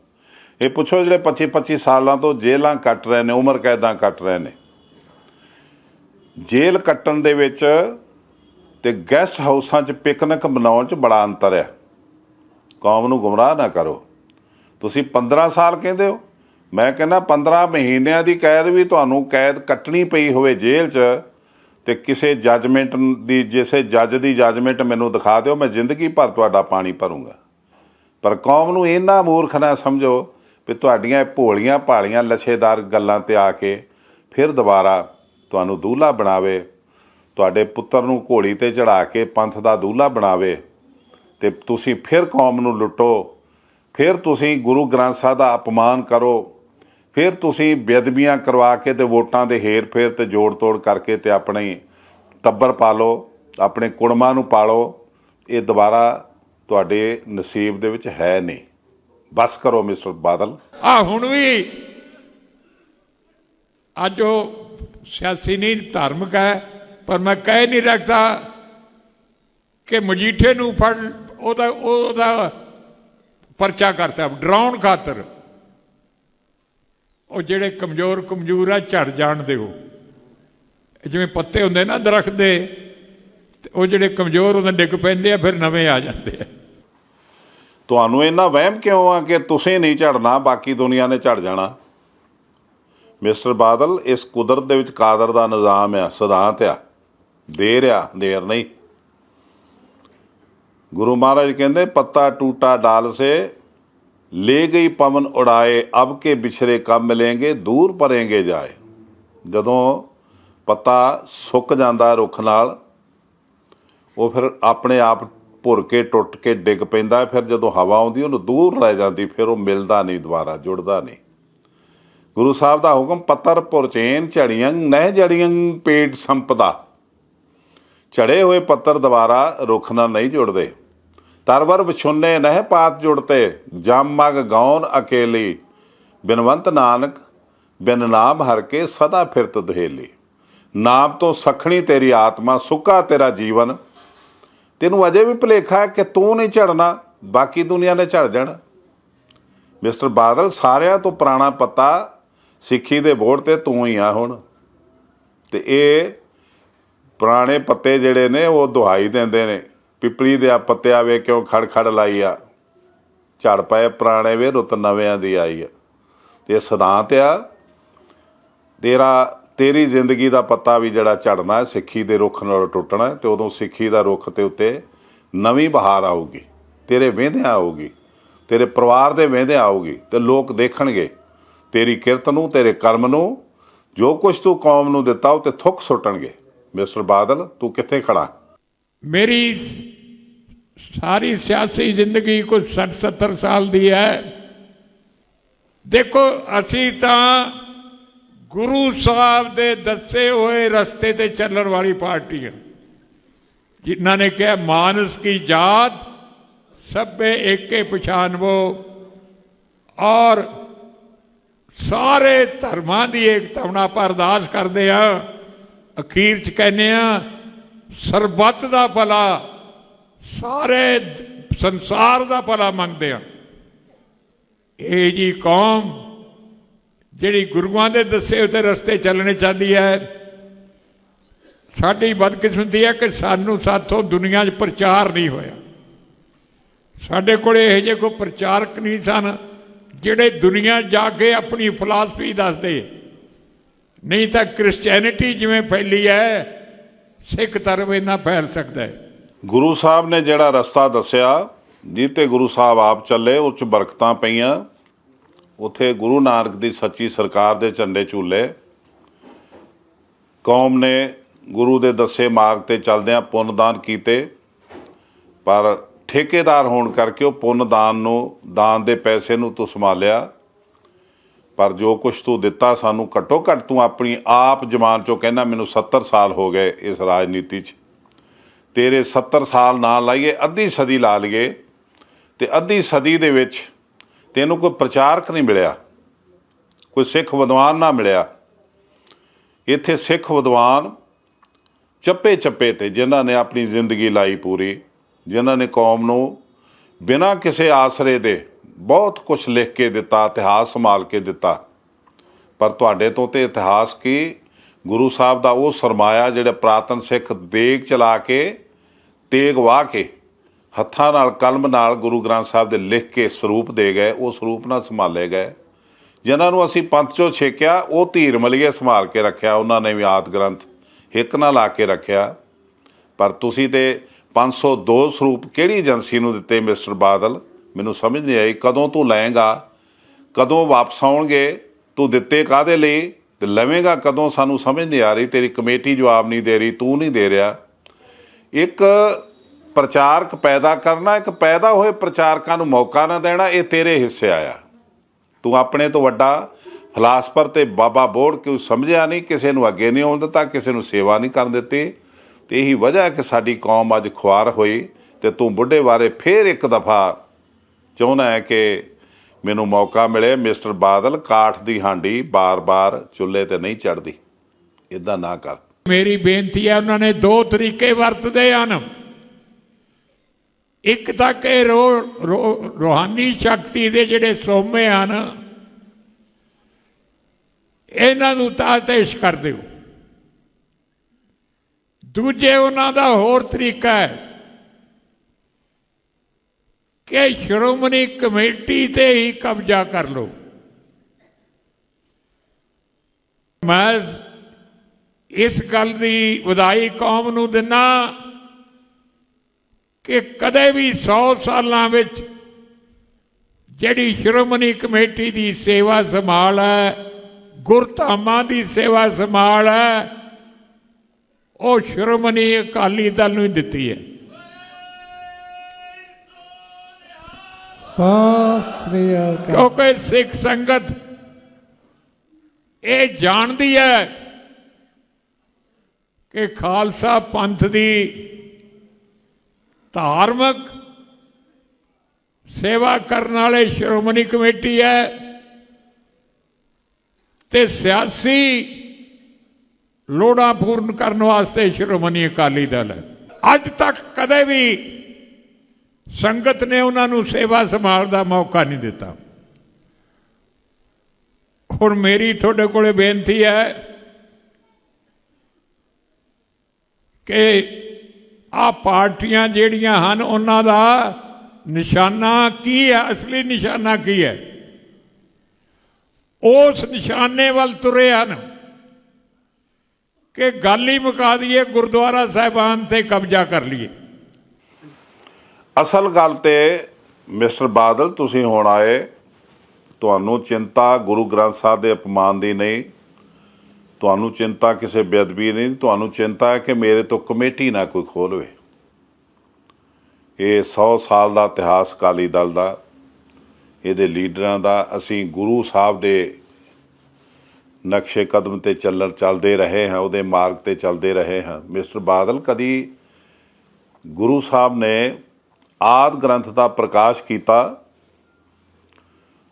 ਇਹ ਪੁੱਛੋ ਜਿਹੜੇ 25-25 ਸਾਲਾਂ ਤੋਂ ਜੇਲ੍ਹਾਂ ਕੱਟ ਰਹੇ ਨੇ, ਉਮਰ ਕੈਦਾਂ ਕੱਟ ਰਹੇ ਨੇ। ਜੇਲ੍ਹ ਕੱਟਣ ਦੇ ਵਿੱਚ ਤੇ ਗੈਸਟ ਹਾਊਸਾਂ 'ਚ ਪਿਕਨਿਕ ਮਨਾਉਣ 'ਚ ਬੜਾ ਅੰਤਰ ਹੈ। ਕੌਮ ਨੂੰ ਗੁੰਮਰਾਹ ਨਾ ਕਰੋ। ਤੁਸੀਂ 15 ਸਾਲ ਕਹਿੰਦੇ ਹੋ, ਮੈਂ ਕਹਿੰਦਾ 15 ਮਹੀਨਿਆਂ ਦੀ ਕੈਦ ਵੀ ਤੁਹਾਨੂੰ ਕੈਦ ਕੱਟਣੀ ਪਈ ਹੋਵੇ ਜੇਲ੍ਹ 'ਚ, ਤੇ ਕਿਸੇ ਜੱਜਮੈਂਟ ਦੀ, ਜਿਸੇ ਜੱਜ ਦੀ ਜੱਜਮੈਂਟ ਮੈਨੂੰ ਦਿਖਾ ਦਿਓ, ਮੈਂ ਜ਼ਿੰਦਗੀ ਭਰ ਤੁਹਾਡਾ ਪਾਣੀ ਭਰੂੰਗਾ। ਪਰ ਕੌਮ ਨੂੰ ਇੰਨਾ ਮੂਰਖ ਨਾ ਸਮਝੋ ਵੀ ਤੁਹਾਡੀਆਂ ਭੋਲੀਆਂ ਭਾਲੀਆਂ ਲੱਛੇਦਾਰ ਗੱਲਾਂ 'ਤੇ ਆ ਕੇ ਫਿਰ ਦੁਬਾਰਾ ਤੁਹਾਨੂੰ ਦੂਹਲਾ ਬਣਾਵੇ, ਤੁਹਾਡੇ ਪੁੱਤਰ ਨੂੰ ਘੋੜੀ 'ਤੇ ਚੜ੍ਹਾ ਕੇ ਪੰਥ ਦਾ ਦੂਹਲਾ ਬਣਾਵੇ ਤੇ ਤੁਸੀਂ ਫਿਰ ਕੌਮ ਨੂੰ ਲੁੱਟੋ, ਫਿਰ ਤੁਸੀਂ ਗੁਰੂ ਗ੍ਰੰਥ ਸਾਹਿਬ ਦਾ ਅਪਮਾਨ ਕਰੋ, ਫਿਰ ਤੁਸੀਂ ਬੇਅਦਬੀਆਂ ਕਰਵਾ ਕੇ ਤੇ ਵੋਟਾਂ ਦੇ ਹੇਰ ਫੇਰ ਤੇ ਜੋੜ ਤੋੜ ਕਰਕੇ ਤੇ ਆਪਣੇ ਟੱਬਰ ਪਾਲੋ, ਆਪਣੇ ਕੁੜਮਾਂ ਨੂੰ ਪਾਲੋ। ਇਹ ਦੁਬਾਰਾ ਤੁਹਾਡੇ ਨਸੀਬ ਦੇ ਵਿੱਚ ਹੈ ਨਹੀਂ। ਬਸ ਕਰੋ ਮਿਸਟਰ ਬਾਦਲ। ਹੁਣ ਵੀ ਅੱਜ ਉਹ ਸਿਆਸੀ ਨਹੀਂ, ਧਾਰਮਿਕ ਹੈ, ਪਰ ਮੈਂ ਕਹਿ ਨਹੀਂ ਰੱਖਦਾ ਕਿ ਮਜੀਠੇ ਨੂੰ ਫੜ ਉਹਦਾ ਪਰਚਾ ਕਰਤਾ ਡਰਾਉਣ ਖਾਤਰ। ਉਹ ਜਿਹੜੇ ਕਮਜ਼ੋਰ ਆ ਝੜ ਜਾਣ ਦਿਓ। ਜਿਵੇਂ ਪੱਤੇ ਹੁੰਦੇ ਨਾ ਦਰਖਤ ਦੇ, ਉਹ ਜਿਹੜੇ ਕਮਜ਼ੋਰ ਹੁੰਦੇ ਡਿੱਗ ਪੈਂਦੇ ਆ, ਫਿਰ ਨਵੇਂ ਆ ਜਾਂਦੇ ਆ। ਤੁਹਾਨੂੰ ਇੰਨਾ ਵਹਿਮ ਕਿਉਂ ਆ ਕਿ ਤੁਸੀਂ ਨਹੀਂ ਝੜਨਾ, ਬਾਕੀ ਦੁਨੀਆ ਨੇ ਝੜ ਜਾਣਾ? ਮਿਸਟਰ ਬਾਦਲ, ਇਸ ਕੁਦਰਤ ਦੇ ਵਿੱਚ ਕਾਦਰ ਦਾ ਨਿਜ਼ਾਮ ਆ, ਸਿਧਾਂਤ ਆ। ਦੇਰ ਨਹੀਂ। ਗੁਰੂ ਮਹਾਰਾਜ ਕਹਿੰਦੇ ਪੱਤਾ ਟੂਟਾ ਡਾਲ ਸੇ ले गई पवन उड़ाए, अब के बिछड़े कब मिलेंगे, दूर परेंगे जाए। ਜਦੋਂ ਪੱਤਾ ਸੁੱਕ ਜਾਂਦਾ ਰੁੱਖ ਨਾਲ, ਉਹ ਫਿਰ ਆਪਣੇ ਆਪ ਭੁਰ ਕੇ ਟੁੱਟ ਕੇ ਡਿੱਗ ਪੈਂਦਾ, ਫਿਰ ਜਦੋਂ ਹਵਾ ਆਉਂਦੀ ਉਹਨੂੰ ਦੂਰ ਲੈ ਜਾਂਦੀ, ਫਿਰ ਉਹ ਮਿਲਦਾ ਨਹੀਂ, ਦੁਬਾਰਾ ਜੁੜਦਾ ਨਹੀਂ। ਗੁਰੂ ਸਾਹਿਬ ਦਾ ਹੁਕਮ ਪੱਤਰ ਪੁਰਚੇਨ ਝੜੀਆਂ ਨਹਿ ਜੜੀਆਂ ਪੇਟ ਸੰਪਦਾ, ਝੜੇ ਹੋਏ ਪੱਤਰ ਦੁਬਾਰਾ ਰੁੱਖ ਨਾਲ ਨਹੀਂ ਜੁੜਦੇ। ਤਰਵਰ ਵਿਛੁੰਨੇ ਨਹਿ ਪਾਤ ਜੁੜਤੇ, ਜਮ ਮਗ ਗੌਨ ਅਕੇਲੀ, ਬਿਨਵੰਤ ਨਾਨਕ ਬਿਨ ਨਾਮ ਹਰ ਕੇ ਸਦਾ ਫਿਰਤ ਦੁਹੇਲੀ। ਨਾਮ ਤੋਂ ਸਖਣੀ ਤੇਰੀ ਆਤਮਾ, ਸੁੱਕਾ ਤੇਰਾ ਜੀਵਨ। ਤੈਨੂੰ ਅਜੇ ਵੀ ਭੁਲੇਖਾ ਹੈ ਕਿ ਤੂੰ ਨਹੀਂ ਝੜਨਾ, ਬਾਕੀ ਦੁਨੀਆ ਨੇ ਝੜ ਜਾਣਾ। ਮਿਸਟਰ ਬਾਦਲ, ਸਾਰਿਆਂ ਤੋਂ ਪੁਰਾਣਾ ਪੱਤਾ ਸਿੱਖੀ ਦੇ ਬੋਰਡ ਤੇ ਤੂੰ ਹੀ ਆ ਹੁਣ। ਤੇ ਇਹ ਪੁਰਾਣੇ ਪੱਤੇ ਜਿਹੜੇ ਨੇ ਉਹ ਦੁਹਾਈ ਦਿੰਦੇ ਨੇ, ਪਿਪਲੀ ਦੇ ਆ ਪੱਤਿਆ ਵੇ ਕਿਉਂ ਖੜ ਖੜ ਲਾਈ ਆ, ਝੜ ਪਏ ਪੁਰਾਣੇ ਵੇ ਰੁੱਤ ਨਵਿਆਂ ਦੀ ਆਈ ਆ। ਤੇ ਸਿਧਾਂਤ ਆ ਤੇਰੀ ਜ਼ਿੰਦਗੀ ਦਾ ਪੱਤਾ ਵੀ ਜਿਹੜਾ ਝੜਨਾ, ਸਿੱਖੀ ਦੇ ਰੁੱਖ ਨਾਲ ਟੁੱਟਣਾ, ਤੇ ਉਦੋਂ ਸਿੱਖੀ ਦਾ ਰੁੱਖ ਤੇ ਉੱਤੇ ਨਵੀਂ ਬਹਾਰ ਆਊਗੀ, ਤੇਰੇ ਵਹਿੰਦਿਆਂ ਆਊਗੀ, ਤੇਰੇ ਪਰਿਵਾਰ ਦੇ ਵਹਿੰਦਿਆਂ ਆਊਗੀ। ਤੇ ਲੋਕ ਦੇਖਣਗੇ ਤੇਰੀ ਕਿਰਤ ਨੂੰ, ਤੇਰੇ ਕਰਮ ਨੂੰ, ਜੋ ਕੁਛ ਤੂੰ ਕੌਮ ਨੂੰ ਦਿੱਤਾ ਉਹ ਤੇ ਥੁੱਕ ਸੁੱਟਣਗੇ। ਮਿਸਟਰ ਬਾਦਲ, ਤੂੰ ਕਿੱਥੇ ਖੜਾ? ਮੇਰੀ ਸਾਰੀ ਸਿਆਸੀ ਜ਼ਿੰਦਗੀ ਕੁਝ 60-70 ਸਾਲ ਦੀ ਹੈ। ਦੇਖੋ, ਅਸੀਂ ਤਾਂ ਗੁਰੂ ਸਾਹਿਬ ਦੇ ਦੱਸੇ ਹੋਏ ਰਸਤੇ ਤੇ ਚੱਲਣ ਵਾਲੀ ਪਾਰਟੀ ਹੈ, ਜਿਨ੍ਹਾਂ ਨੇ ਕਿਹਾ ਮਾਨਸ ਕੀ ਜਾਤ ਸਭੇ ਏਕੇ ਪਛਾਨਵੋ, ਔਰ ਸਾਰੇ ਧਰਮਾਂ ਦੀ ਏਕਤਾ ਨੂੰ ਆਪਾਂ ਅਰਦਾਸ ਕਰਦੇ ਹਾਂ। ਅਖੀਰ 'ਚ ਕਹਿੰਦੇ ਹਾਂ ਸਰਬੱਤ ਦਾ ਭਲਾ, ਸਾਰੇ ਸੰਸਾਰ ਦਾ ਭਲਾ ਮੰਗਦੇ ਹਾਂ। ਇਹ ਜੀ ਕੌਮ ਜਿਹੜੀ ਗੁਰੂਆਂ ਦੇ ਦੱਸੇ ਉੱਤੇ ਰਸਤੇ ਚੱਲਣੇ ਚਾਹੁੰਦੀ ਹੈ, ਸਾਡੀ ਬਦਕਿਸਮਤੀ ਹੈ ਕਿ ਸਾਥੋਂ ਦੁਨੀਆ 'ਚ ਪ੍ਰਚਾਰ ਨਹੀਂ ਹੋਇਆ। ਸਾਡੇ ਕੋਲ ਇਹੋ ਜਿਹੇ ਕੋਈ ਪ੍ਰਚਾਰਕ ਨਹੀਂ ਸਨ ਜਿਹੜੇ ਦੁਨੀਆ ਜਾ ਕੇ ਆਪਣੀ ਫਿਲਾਸਫੀ ਦੱਸਦੇ। ਨਹੀਂ ਤਾਂ ਕ੍ਰਿਸਚੈਨਿਟੀ ਜਿਵੇਂ ਫੈਲੀ ਹੈ, ਸਿੱਖ ਧਰਮ ਇੰਨਾ ਫੈਲ ਸਕਦਾ ਹੈ। ਗੁਰੂ ਸਾਹਿਬ ਨੇ ਜਿਹੜਾ ਰਸਤਾ ਦੱਸਿਆ, ਜਿੱਤੇ ਗੁਰੂ ਸਾਹਿਬ ਆਪ ਚੱਲੇ, ਉਹ 'ਚ ਬਰਕਤਾਂ ਪਈਆਂ। ਉੱਥੇ ਗੁਰੂ ਨਾਨਕ ਦੀ ਸੱਚੀ ਸਰਕਾਰ ਦੇ ਝੰਡੇ ਝੂਲੇ। ਕੌਮ ਨੇ ਗੁਰੂ ਦੇ ਦੱਸੇ ਮਾਰਗ ਤੇ ਚੱਲਦਿਆਂ ਪੁੰਨਦਾਨ ਕੀਤੇ, ਪਰ ਠੇਕੇਦਾਰ ਹੋਣ ਕਰਕੇ ਉਹ ਪੁੰਨਦਾਨ ਨੂੰ, ਦਾਨ ਦੇ ਪੈਸੇ ਨੂੰ ਤੂੰ ਸੰਭਾਲਿਆ। ਪਰ ਜੋ ਕੁਛ ਤੂੰ ਦਿੱਤਾ ਸਾਨੂੰ, ਘੱਟੋ ਘੱਟ ਤੂੰ ਆਪਣੀ ਆਪ ਜ਼ਮਾਨ 'ਚੋਂ ਕਹਿੰਦਾ ਮੈਨੂੰ 70 ਸਾਲ ਹੋ ਗਏ ਇਸ ਰਾਜਨੀਤੀ 'ਚ, ਤੇਰੇ 70 ਸਾਲ ਨਾ ਲਾਈਏ, ਅੱਧੀ ਸਦੀ ਲਾ ਲਈਏ, ਤੇ ਅੱਧੀ ਸਦੀ ਦੇ ਵਿੱਚ ਤੈਨੂੰ ਕੋਈ ਪ੍ਰਚਾਰਕ ਨਹੀਂ ਮਿਲਿਆ, ਕੋਈ ਸਿੱਖ ਵਿਦਵਾਨ ਨਾ ਮਿਲਿਆ। ਇੱਥੇ ਸਿੱਖ ਵਿਦਵਾਨ ਚੱਪੇ ਚੱਪੇ ਤੇ, ਜਿਨ੍ਹਾਂ ਨੇ ਆਪਣੀ ਜ਼ਿੰਦਗੀ ਲਾਈ ਪੂਰੀ, ਜਿਨ੍ਹਾਂ ਨੇ ਕੌਮ ਨੂੰ ਬਿਨਾਂ ਕਿਸੇ ਆਸਰੇ ਦੇ ਬਹੁਤ ਕੁਛ ਲਿਖ ਕੇ ਦਿੱਤਾ, ਇਤਿਹਾਸ ਸੰਭਾਲ ਕੇ ਦਿੱਤਾ। ਪਰ ਤੁਹਾਡੇ ਤੋਂ ਤੇ ਇਤਿਹਾਸ ਕੀ, ਗੁਰੂ ਸਾਹਿਬ ਦਾ ਉਹ ਸਰਮਾਇਆ ਜਿਹੜੇ ਪੁਰਾਤਨ ਸਿੱਖ ਦੇਗ ਚਲਾ ਕੇ, ਤੇਗ ਵਾਹ ਕੇ, ਹੱਥਾਂ ਨਾਲ ਕਲਮ ਨਾਲ ਗੁਰੂ ਗ੍ਰੰਥ ਸਾਹਿਬ ਦੇ ਲਿਖ ਕੇ ਸਰੂਪ ਦੇ ਗਏ, ਉਹ ਸਰੂਪ ਨਾਲ ਸੰਭਾਲੇ ਗਏ। ਜਿਨ੍ਹਾਂ ਨੂੰ ਅਸੀਂ ਪੰਥ 'ਚੋਂ ਛੇਕਿਆ, ਉਹ ਧੀਰ ਮਲੀਏ ਸੰਭਾਲ ਕੇ ਰੱਖਿਆ, ਉਹਨਾਂ ਨੇ ਵੀ ਆਦਿ ਗ੍ਰੰਥ ਹਿੱਕ ਨਾਲ ਲਾ ਕੇ ਰੱਖਿਆ। ਪਰ ਤੁਸੀਂ ਤੇ 502 ਸਰੂਪ ਕਿਹੜੀ ਏਜੰਸੀ ਨੂੰ ਦਿੱਤੇ ਮਿਸਟਰ ਬਾਦਲ? ਮੈਨੂੰ ਸਮਝ ਨਹੀਂ ਆਈ। ਕਦੋਂ ਤੂੰ ਲਏਗਾ, ਕਦੋਂ ਵਾਪਸ ਆਉਣਗੇ, ਤੂੰ ਦਿੱਤੇ ਕਾਹਦੇ ਲਈ ਤੇ ਲਵੇਂਗਾ ਕਦੋਂ? ਸਾਨੂੰ ਸਮਝ ਨਹੀਂ ਆ ਰਹੀ। ਤੇਰੀ ਕਮੇਟੀ ਜਵਾਬ ਨਹੀਂ ਦੇ ਰਹੀ, ਤੂੰ ਨਹੀਂ ਦੇ ਰਿਹਾ। ਇੱਕ ਪ੍ਰਚਾਰਕ ਪੈਦਾ ਕਰਨਾ, ਇੱਕ ਪੈਦਾ ਹੋਏ ਪ੍ਰਚਾਰਕਾਂ ਨੂੰ ਮੌਕਾ ਨਾ ਦੇਣਾ, ਇਹ ਤੇਰੇ ਹਿੱਸੇ ਆਇਆ। ਤੂੰ ਆਪਣੇ ਤੋਂ ਵੱਡਾ ਫਿਲਾਸਫਰ ਤੇ ਬਾਬਾ ਬੋੜ ਕਿਉਂ ਸਮਝਿਆ ਨਹੀਂ, ਕਿਸੇ ਨੂੰ ਅੱਗੇ ਨਹੀਂ ਆਉਣ ਦਿੱਤਾ, ਕਿਸੇ ਨੂੰ ਸੇਵਾ ਨਹੀਂ ਕਰਨ ਦਿੱਤੀ। ਤੇ ਇਹੀ ਵਜ੍ਹਾ ਹੈ ਕਿ ਸਾਡੀ ਕੌਮ ਅੱਜ ਖੁਆਰ ਹੋਈ। ਤੇ ਤੂੰ ਬੁੱਢੇ ਬਾਰੇ ਫੇਰ ਇੱਕ ਦਫਾ ਚਾਹੁੰਦਾ ਹੈ ਕਿ ਮੈਨੂੰ ਮੌਕਾ ਮਿਲੇ। ਮਿਸਟਰ ਬਾਦਲ, ਕਾਠ ਦੀ ਹਾਂਡੀ ਬਾਰ-ਬਾਰ ਚੁੱਲ੍ਹੇ ਤੇ ਨਹੀਂ ਚੜ੍ਹਦੀ, ਇੱਦਾਂ ਨਾ ਕਰ। ਮੇਰੀ ਬੇਨਤੀ ਹੈ, ਉਹਨਾਂ ਨੇ 2 ਤਰੀਕੇ ਵਰਤਦੇ ਹਨ। ਇੱਕ ਤਾਂ ਕਿ ਰੂਹਾਨੀ ਸ਼ਕਤੀ ਦੇ ਜਿਹੜੇ ਸੋਮੇ ਹਨ, ਇਹਨਾਂ ਨੂੰ ਤਾਤੇਸ਼ ਕਰ ਦਿਓ। ਦੂਜੇ ਉਹਨਾਂ ਦਾ ਹੋਰ ਤਰੀਕਾ ਹੈ ਕਿ ਸ਼੍ਰੋਮਣੀ ਕਮੇਟੀ ਤੇ ਹੀ ਕਬਜ਼ਾ ਕਰ ਲਓ। ਮੈਂ ਇਸ ਗੱਲ ਦੀ ਵਧਾਈ ਕੌਮ ਨੂੰ ਦਿੰਦਾ ਕਿ ਕਦੇ ਵੀ 100 ਸਾਲਾਂ ਵਿੱਚ ਜਿਹੜੀ ਸ਼੍ਰੋਮਣੀ ਕਮੇਟੀ ਦੀ ਸੇਵਾ ਸੰਭਾਲ ਹੈ, ਗੁਰਧਾਮਾਂ ਦੀ ਸੇਵਾ ਸੰਭਾਲ ਹੈ, ਉਹ ਸ਼੍ਰੋਮਣੀ ਅਕਾਲੀ ਦਲ ਨੂੰ ਹੀ ਦਿੱਤੀ ਹੈ। ਸਤਿ ਸ੍ਰੀ ਅਕਾਲ। क्योंकि सिख संगत ये जानती है कि खालसा पंथ की धार्मिक सेवा करने वाले श्रोमणी कमेटी है ते सियासी लोड़ा पूर्ण करने वास्ते श्रोमणी अकाली दल है। अज तक कदे भी संगत ने उन्होंने सेवा संभाल का मौका नहीं दिता। हुण मेरी थोड़े को बेनती है कि आ पार्टियां जिहड़ियां हन उन्हां दा निशाना की है, असली निशाना की है, उस निशाने वाल तुरे हैं कि गल ही मुका दीए गुरुद्वारा साहिबान ते कब्जा कर लीए। ਅਸਲ ਗੱਲ ਤੇ ਮਿਸਟਰ ਬਾਦਲ ਤੁਸੀਂ ਹੁਣ ਆਏ, ਤੁਹਾਨੂੰ ਚਿੰਤਾ ਗੁਰੂ ਗ੍ਰੰਥ ਸਾਹਿਬ ਦੇ ਅਪਮਾਨ ਦੀ ਨਹੀਂ, ਤੁਹਾਨੂੰ ਚਿੰਤਾ ਕਿਸੇ ਬੇਅਦਬੀ ਨਹੀਂ, ਤੁਹਾਨੂੰ ਚਿੰਤਾ ਹੈ ਕਿ ਮੇਰੇ ਤੋਂ ਕਮੇਟੀ ਨਾ ਕੋਈ ਖੋਲ੍ਹਵੇ। ਇਹ 100 ਸਾਲ ਦਾ ਇਤਿਹਾਸ ਅਕਾਲੀ ਦਲ ਦਾ, ਇਹਦੇ ਲੀਡਰਾਂ ਦਾ, ਅਸੀਂ ਗੁਰੂ ਸਾਹਿਬ ਦੇ ਨਕਸ਼ੇ ਕਦਮ ਤੇ ਚੱਲਦੇ ਰਹੇ ਹਾਂ, ਉਹਦੇ ਮਾਰਗ ਤੇ ਚੱਲਦੇ ਰਹੇ ਹਾਂ। ਮਿਸਟਰ ਬਾਦਲ, ਕਦੀ ਗੁਰੂ ਸਾਹਿਬ ਨੇ ਆਦਿ ਗ੍ਰੰਥ ਦਾ ਪ੍ਰਕਾਸ਼ ਕੀਤਾ,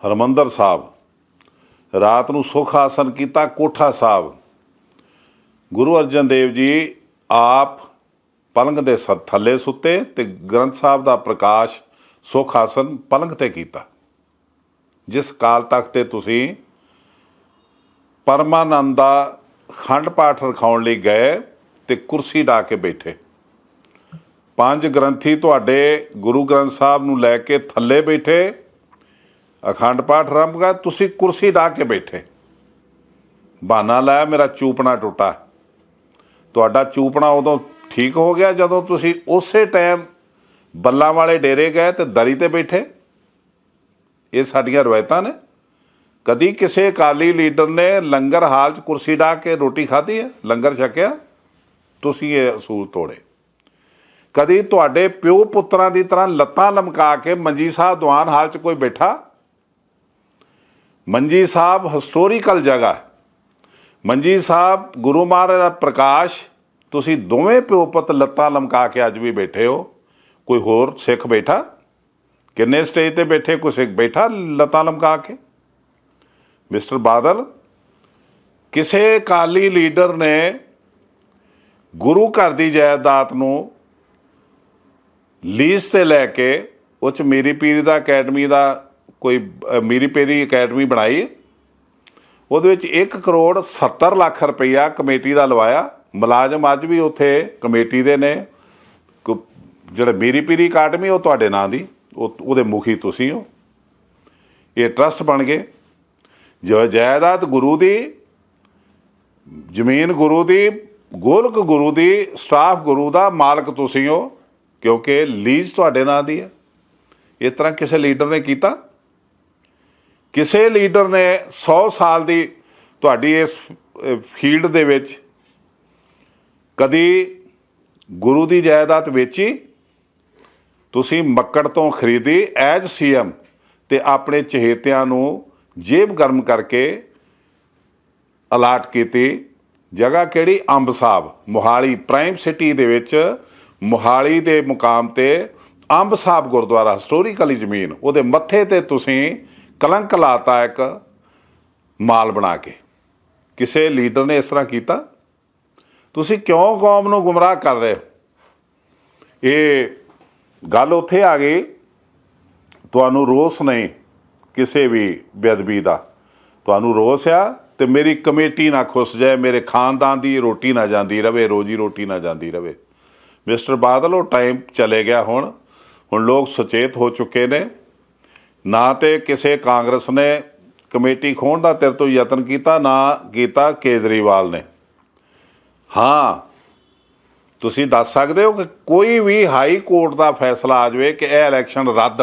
ਹਰਿਮੰਦਰ ਸਾਹਿਬ, ਰਾਤ ਨੂੰ ਸੁਖ ਆਸਨ ਕੀਤਾ ਕੋਠਾ ਸਾਹਿਬ। ਗੁਰੂ ਅਰਜਨ ਦੇਵ ਜੀ ਆਪ ਪਲੰਘ ਦੇ ਥੱਲੇ ਸੁੱਤੇ ਤੇ ਗ੍ਰੰਥ ਸਾਹਿਬ ਦਾ ਪ੍ਰਕਾਸ਼ ਸੁਖ ਆਸਨ ਪਲੰਘ ਤੇ ਕੀਤਾ। ਜਿਸ ਕਾਲ ਤੱਕ ਤੇ ਤੁਸੀਂ ਪਰਮਾਨੰਦ ਦਾ ਖੰਡ ਪਾਠ ਰਖਾਉਣ ਲਈ ਗਏ ਤੇ ਕੁਰਸੀ ਢਾ ਕੇ ਬੈਠੇ। 5 ਗ੍ਰੰਥੀ ਤੁਹਾਡੇ ਗੁਰੂ ਗ੍ਰੰਥ ਸਾਹਿਬ ਨੂੰ ਲੈ ਕੇ ਥੱਲੇ ਬੈਠੇ, ਅਖੰਡ ਪਾਠ ਆਰੰਭ ਕਰ, ਤੁਸੀਂ ਕੁਰਸੀ ਢਾ ਕੇ ਬੈਠੇ। ਬਹਾਨਾ ਲਾਇਆ ਮੇਰਾ ਚੂਪਣਾ ਟੁੱਟਾ। ਤੁਹਾਡਾ ਚੂਪਣਾ ਉਦੋਂ ਠੀਕ ਹੋ ਗਿਆ ਜਦੋਂ ਤੁਸੀਂ ਉਸੇ ਟਾਈਮ ਬੱਲਾਂ ਵਾਲੇ ਡੇਰੇ ਗਏ ਤੇ ਦਰੀ ਤੇ ਬੈਠੇ। ਇਹ ਸਾਡੀਆਂ ਰਵਾਇਤਾਂ ਨੇ। ਕਦੀ ਕਿਸੇ ਅਕਾਲੀ ਲੀਡਰ ਨੇ ਲੰਗਰ ਹਾਲ 'ਚ ਕੁਰਸੀ ਢਾ ਕੇ ਰੋਟੀ ਖਾਧੀ ਹੈ, ਲੰਗਰ ਛਕਿਆ? ਤੁਸੀਂ ਇਹ ਅਸੂਲ ਤੋੜੇ। ਕਦੀ ਤੁਹਾਡੇ ਪਿਓ ਪੁੱਤਰਾਂ ਦੀ ਤਰ੍ਹਾਂ ਲੱਤਾਂ ਲਮਕਾ ਕੇ ਮੰਜੀ ਸਾਹਿਬ ਦੀਵਾਨ ਹਾਲ 'ਚ ਕੋਈ ਬੈਠਾ? ਮੰਜੀ ਸਾਹਿਬ ਹਿਸਟੋਰੀਕਲ ਜਗ੍ਹਾ। ਮੰਜੀ ਸਾਹਿਬ ਗੁਰੂ ਮਹਾਰਾਜ ਦਾ ਪ੍ਰਕਾਸ਼, ਤੁਸੀਂ ਦੋਵੇਂ ਪਿਓ ਪੁੱਤ ਲੱਤਾਂ ਲਮਕਾ ਕੇ ਅੱਜ ਵੀ ਬੈਠੇ ਹੋ। ਕੋਈ ਹੋਰ ਸਿੱਖ ਬੈਠਾ? ਕਿੰਨੇ ਸਟੇਜ ਤੇ ਬੈਠੇ ਕੋਈ ਸਿੱਖ ਬੈਠਾ ਲੱਤਾਂ ਲਮਕਾ ਕੇ? ਮਿਸਟਰ ਬਾਦਲ, ਕਿਸੇ ਅਕਾਲੀ ਲੀਡਰ ਨੇ ਗੁਰੂ ਘਰ ਦੀ ਜਾਇਦਾਦ ਨੂੰ ਲੀਜ਼ ਤੇ ਲੈ ਕੇ ਉਹ 'ਚ ਮੀਰੀ ਪੀਰੀ ਦਾ ਅਕੈਡਮੀ ਦਾ ਕੋਈ ਮੀਰੀ ਪੀਰੀ ਅਕੈਡਮੀ ਬਣਾਈ, ਉਹਦੇ ਵਿੱਚ 1 ਕਰੋੜ 70 ਲੱਖ ਰੁਪਈਆ ਕਮੇਟੀ ਦਾ ਲਵਾਇਆ। ਮੁਲਾਜ਼ਮ ਅੱਜ ਵੀ ਉੱਥੇ ਕਮੇਟੀ ਦੇ ਨੇ। ਜਿਹੜੇ ਮੀਰੀ ਪੀਰੀ ਅਕੈਡਮੀ ਉਹ ਤੁਹਾਡੇ ਨਾਂ ਦੀ, ਉਹਦੇ ਮੁਖੀ ਤੁਸੀਂ ਹੋ। ਇਹ ਟਰਸਟ ਬਣ ਗਏ। ਜੋ ਜਾਇਦਾਦ ਗੁਰੂ ਦੀ, ਜ਼ਮੀਨ ਗੁਰੂ ਦੀ, ਗੋਲਕ ਗੁਰੂ ਦੀ, ਸਟਾਫ ਗੁਰੂ ਦਾ, ਮਾਲਕ ਤੁਸੀਂ ਹੋ, ਕਿਉਂਕਿ ਲੀਜ਼ ਤੁਹਾਡੇ ਨਾਂ ਦੀ ਹੈ। ਇਸ ਤਰ੍ਹਾਂ ਕਿਸੇ ਲੀਡਰ ਨੇ ਕੀਤਾ? ਕਿਸੇ ਲੀਡਰ ਨੇ 100 ਸਾਲ ਦੀ ਤੁਹਾਡੀ ਇਸ ਫੀਲਡ ਦੇ ਵਿੱਚ ਕਦੀ ਗੁਰੂ ਦੀ ਜਾਇਦਾਦ ਵੇਚੀ? ਤੁਸੀਂ ਮੱਕੜ ਤੋਂ ਖਰੀਦੀ ਐਜ਼ CM ਤੇ ਆਪਣੇ ਚਹੇਤਿਆਂ ਨੂੰ ਜੇਬ ਗਰਮ ਕਰਕੇ ਅਲਾਟ ਕੀਤੀ। ਜਗ੍ਹਾ ਕਿਹੜੀ? ਅੰਬ ਸਾਹਿਬ, ਮੋਹਾਲੀ ਪ੍ਰਾਈਮ ਸਿਟੀ ਦੇ ਵਿੱਚ, ਮੋਹਾਲੀ ਦੇ ਮੁਕਾਮ ਤੇ ਅੰਬ ਸਾਹਿਬ ਗੁਰਦੁਆਰਾ, ਹਿਸਟੋਰੀਕਲੀ ਜ਼ਮੀਨ, ਉਹਦੇ ਮੱਥੇ ਤੇ ਤੁਸੀਂ ਕਲੰਕ ਲਾਤਾ ਇੱਕ ਮਾਲ ਬਣਾ ਕੇ। ਕਿਸੇ ਲੀਡਰ ਨੇ ਇਸ ਤਰ੍ਹਾਂ ਕੀਤਾ? ਤੁਸੀਂ ਕਿਉਂ ਕੌਮ ਨੂੰ ਗੁੰਮਰਾਹ ਕਰ ਰਹੇ ਹੋ? ਇਹ ਗੱਲ ਉੱਥੇ ਆ ਗਈ, ਤੁਹਾਨੂੰ ਰੋਸ ਨਹੀਂ ਕਿਸੇ ਵੀ ਬੇਅਦਬੀ ਦਾ, ਤੁਹਾਨੂੰ ਰੋਸ ਆ ਤੇ ਮੇਰੀ ਕਮੇਟੀ ਨਾ ਖੁੱਸ ਜਾਏ, ਮੇਰੇ ਖਾਨਦਾਨ ਦੀ ਰੋਟੀ ਨਾ ਜਾਂਦੀ ਰਵੇ, ਰੋਜੀ ਰੋਟੀ ਨਾ ਜਾਂਦੀ ਰਵੇ। ਮਿਸਟਰ ਬਾਦਲ, ਉਹ ਟਾਈਮ ਚਲੇ ਗਿਆ। ਹੁਣ ਲੋਕ ਸੁਚੇਤ ਹੋ ਚੁੱਕੇ ਨੇ। ਨਾ ਤੇ ਕਿਸੇ ਕਾਂਗਰਸ ਨੇ ਕਮੇਟੀ ਖੋਹਣ ਦਾ ਤੇਰੇ ਤੋਂ ਯਤਨ ਕੀਤਾ, ਨਾ ਕੀਤਾ ਕੇਜਰੀਵਾਲ ਨੇ। ਹਾਂ, ਤੁਸੀਂ ਦੱਸ ਸਕਦੇ ਹੋ ਕਿ ਕੋਈ ਵੀ ਹਾਈ ਕੋਰਟ ਦਾ ਫੈਸਲਾ ਆ ਜਾਵੇ ਕਿ ਇਹ ਇਲੈਕਸ਼ਨ ਰੱਦ,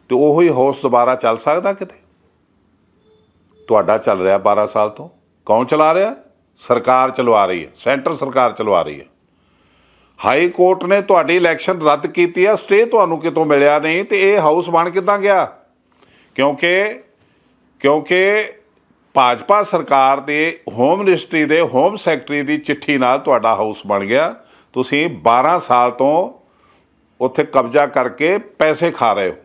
ਤੇ ਉਹੀ ਹਾਊਸ ਦੁਬਾਰਾ ਚੱਲ ਸਕਦਾ ਕਿਤੇ? ਤੁਹਾਡਾ ਚੱਲ ਰਿਹਾ 12 ਸਾਲ ਤੋਂ। ਕੌਣ ਚਲਾ ਰਿਹਾ? ਸਰਕਾਰ ਚਲਵਾ ਰਹੀ ਹੈ, ਸੈਂਟਰ ਸਰਕਾਰ ਚਲਵਾ ਰਹੀ ਹੈ। ਹਾਈ ਕੋਰਟ ਨੇ ਤੁਹਾਡੀ ਇਲੈਕਸ਼ਨ ਰੱਦ ਕੀਤੀ ਆ, ਸਟੇ ਤੁਹਾਨੂੰ ਕਿਤੋਂ ਮਿਲਿਆ ਨਹੀਂ, ਤੇ ਇਹ ਹਾਊਸ ਬਣ ਕਿੱਦਾਂ ਗਿਆ? ਕਿਉਂਕਿ ਭਾਜਪਾ ਸਰਕਾਰ ਦੇ ਹੋਮ ਮਿਨਿਸਟਰੀ ਦੇ ਹੋਮ ਸੈਕਟਰੀ ਦੀ ਚਿੱਠੀ ਨਾਲ ਤੁਹਾਡਾ ਹਾਊਸ ਬਣ ਗਿਆ। ਤੁਸੀਂ 12 ਸਾਲ ਤੋਂ ਉੱਥੇ ਕਬਜ਼ਾ ਕਰਕੇ ਪੈਸੇ ਖਾ ਰਹੇ ਹੋ।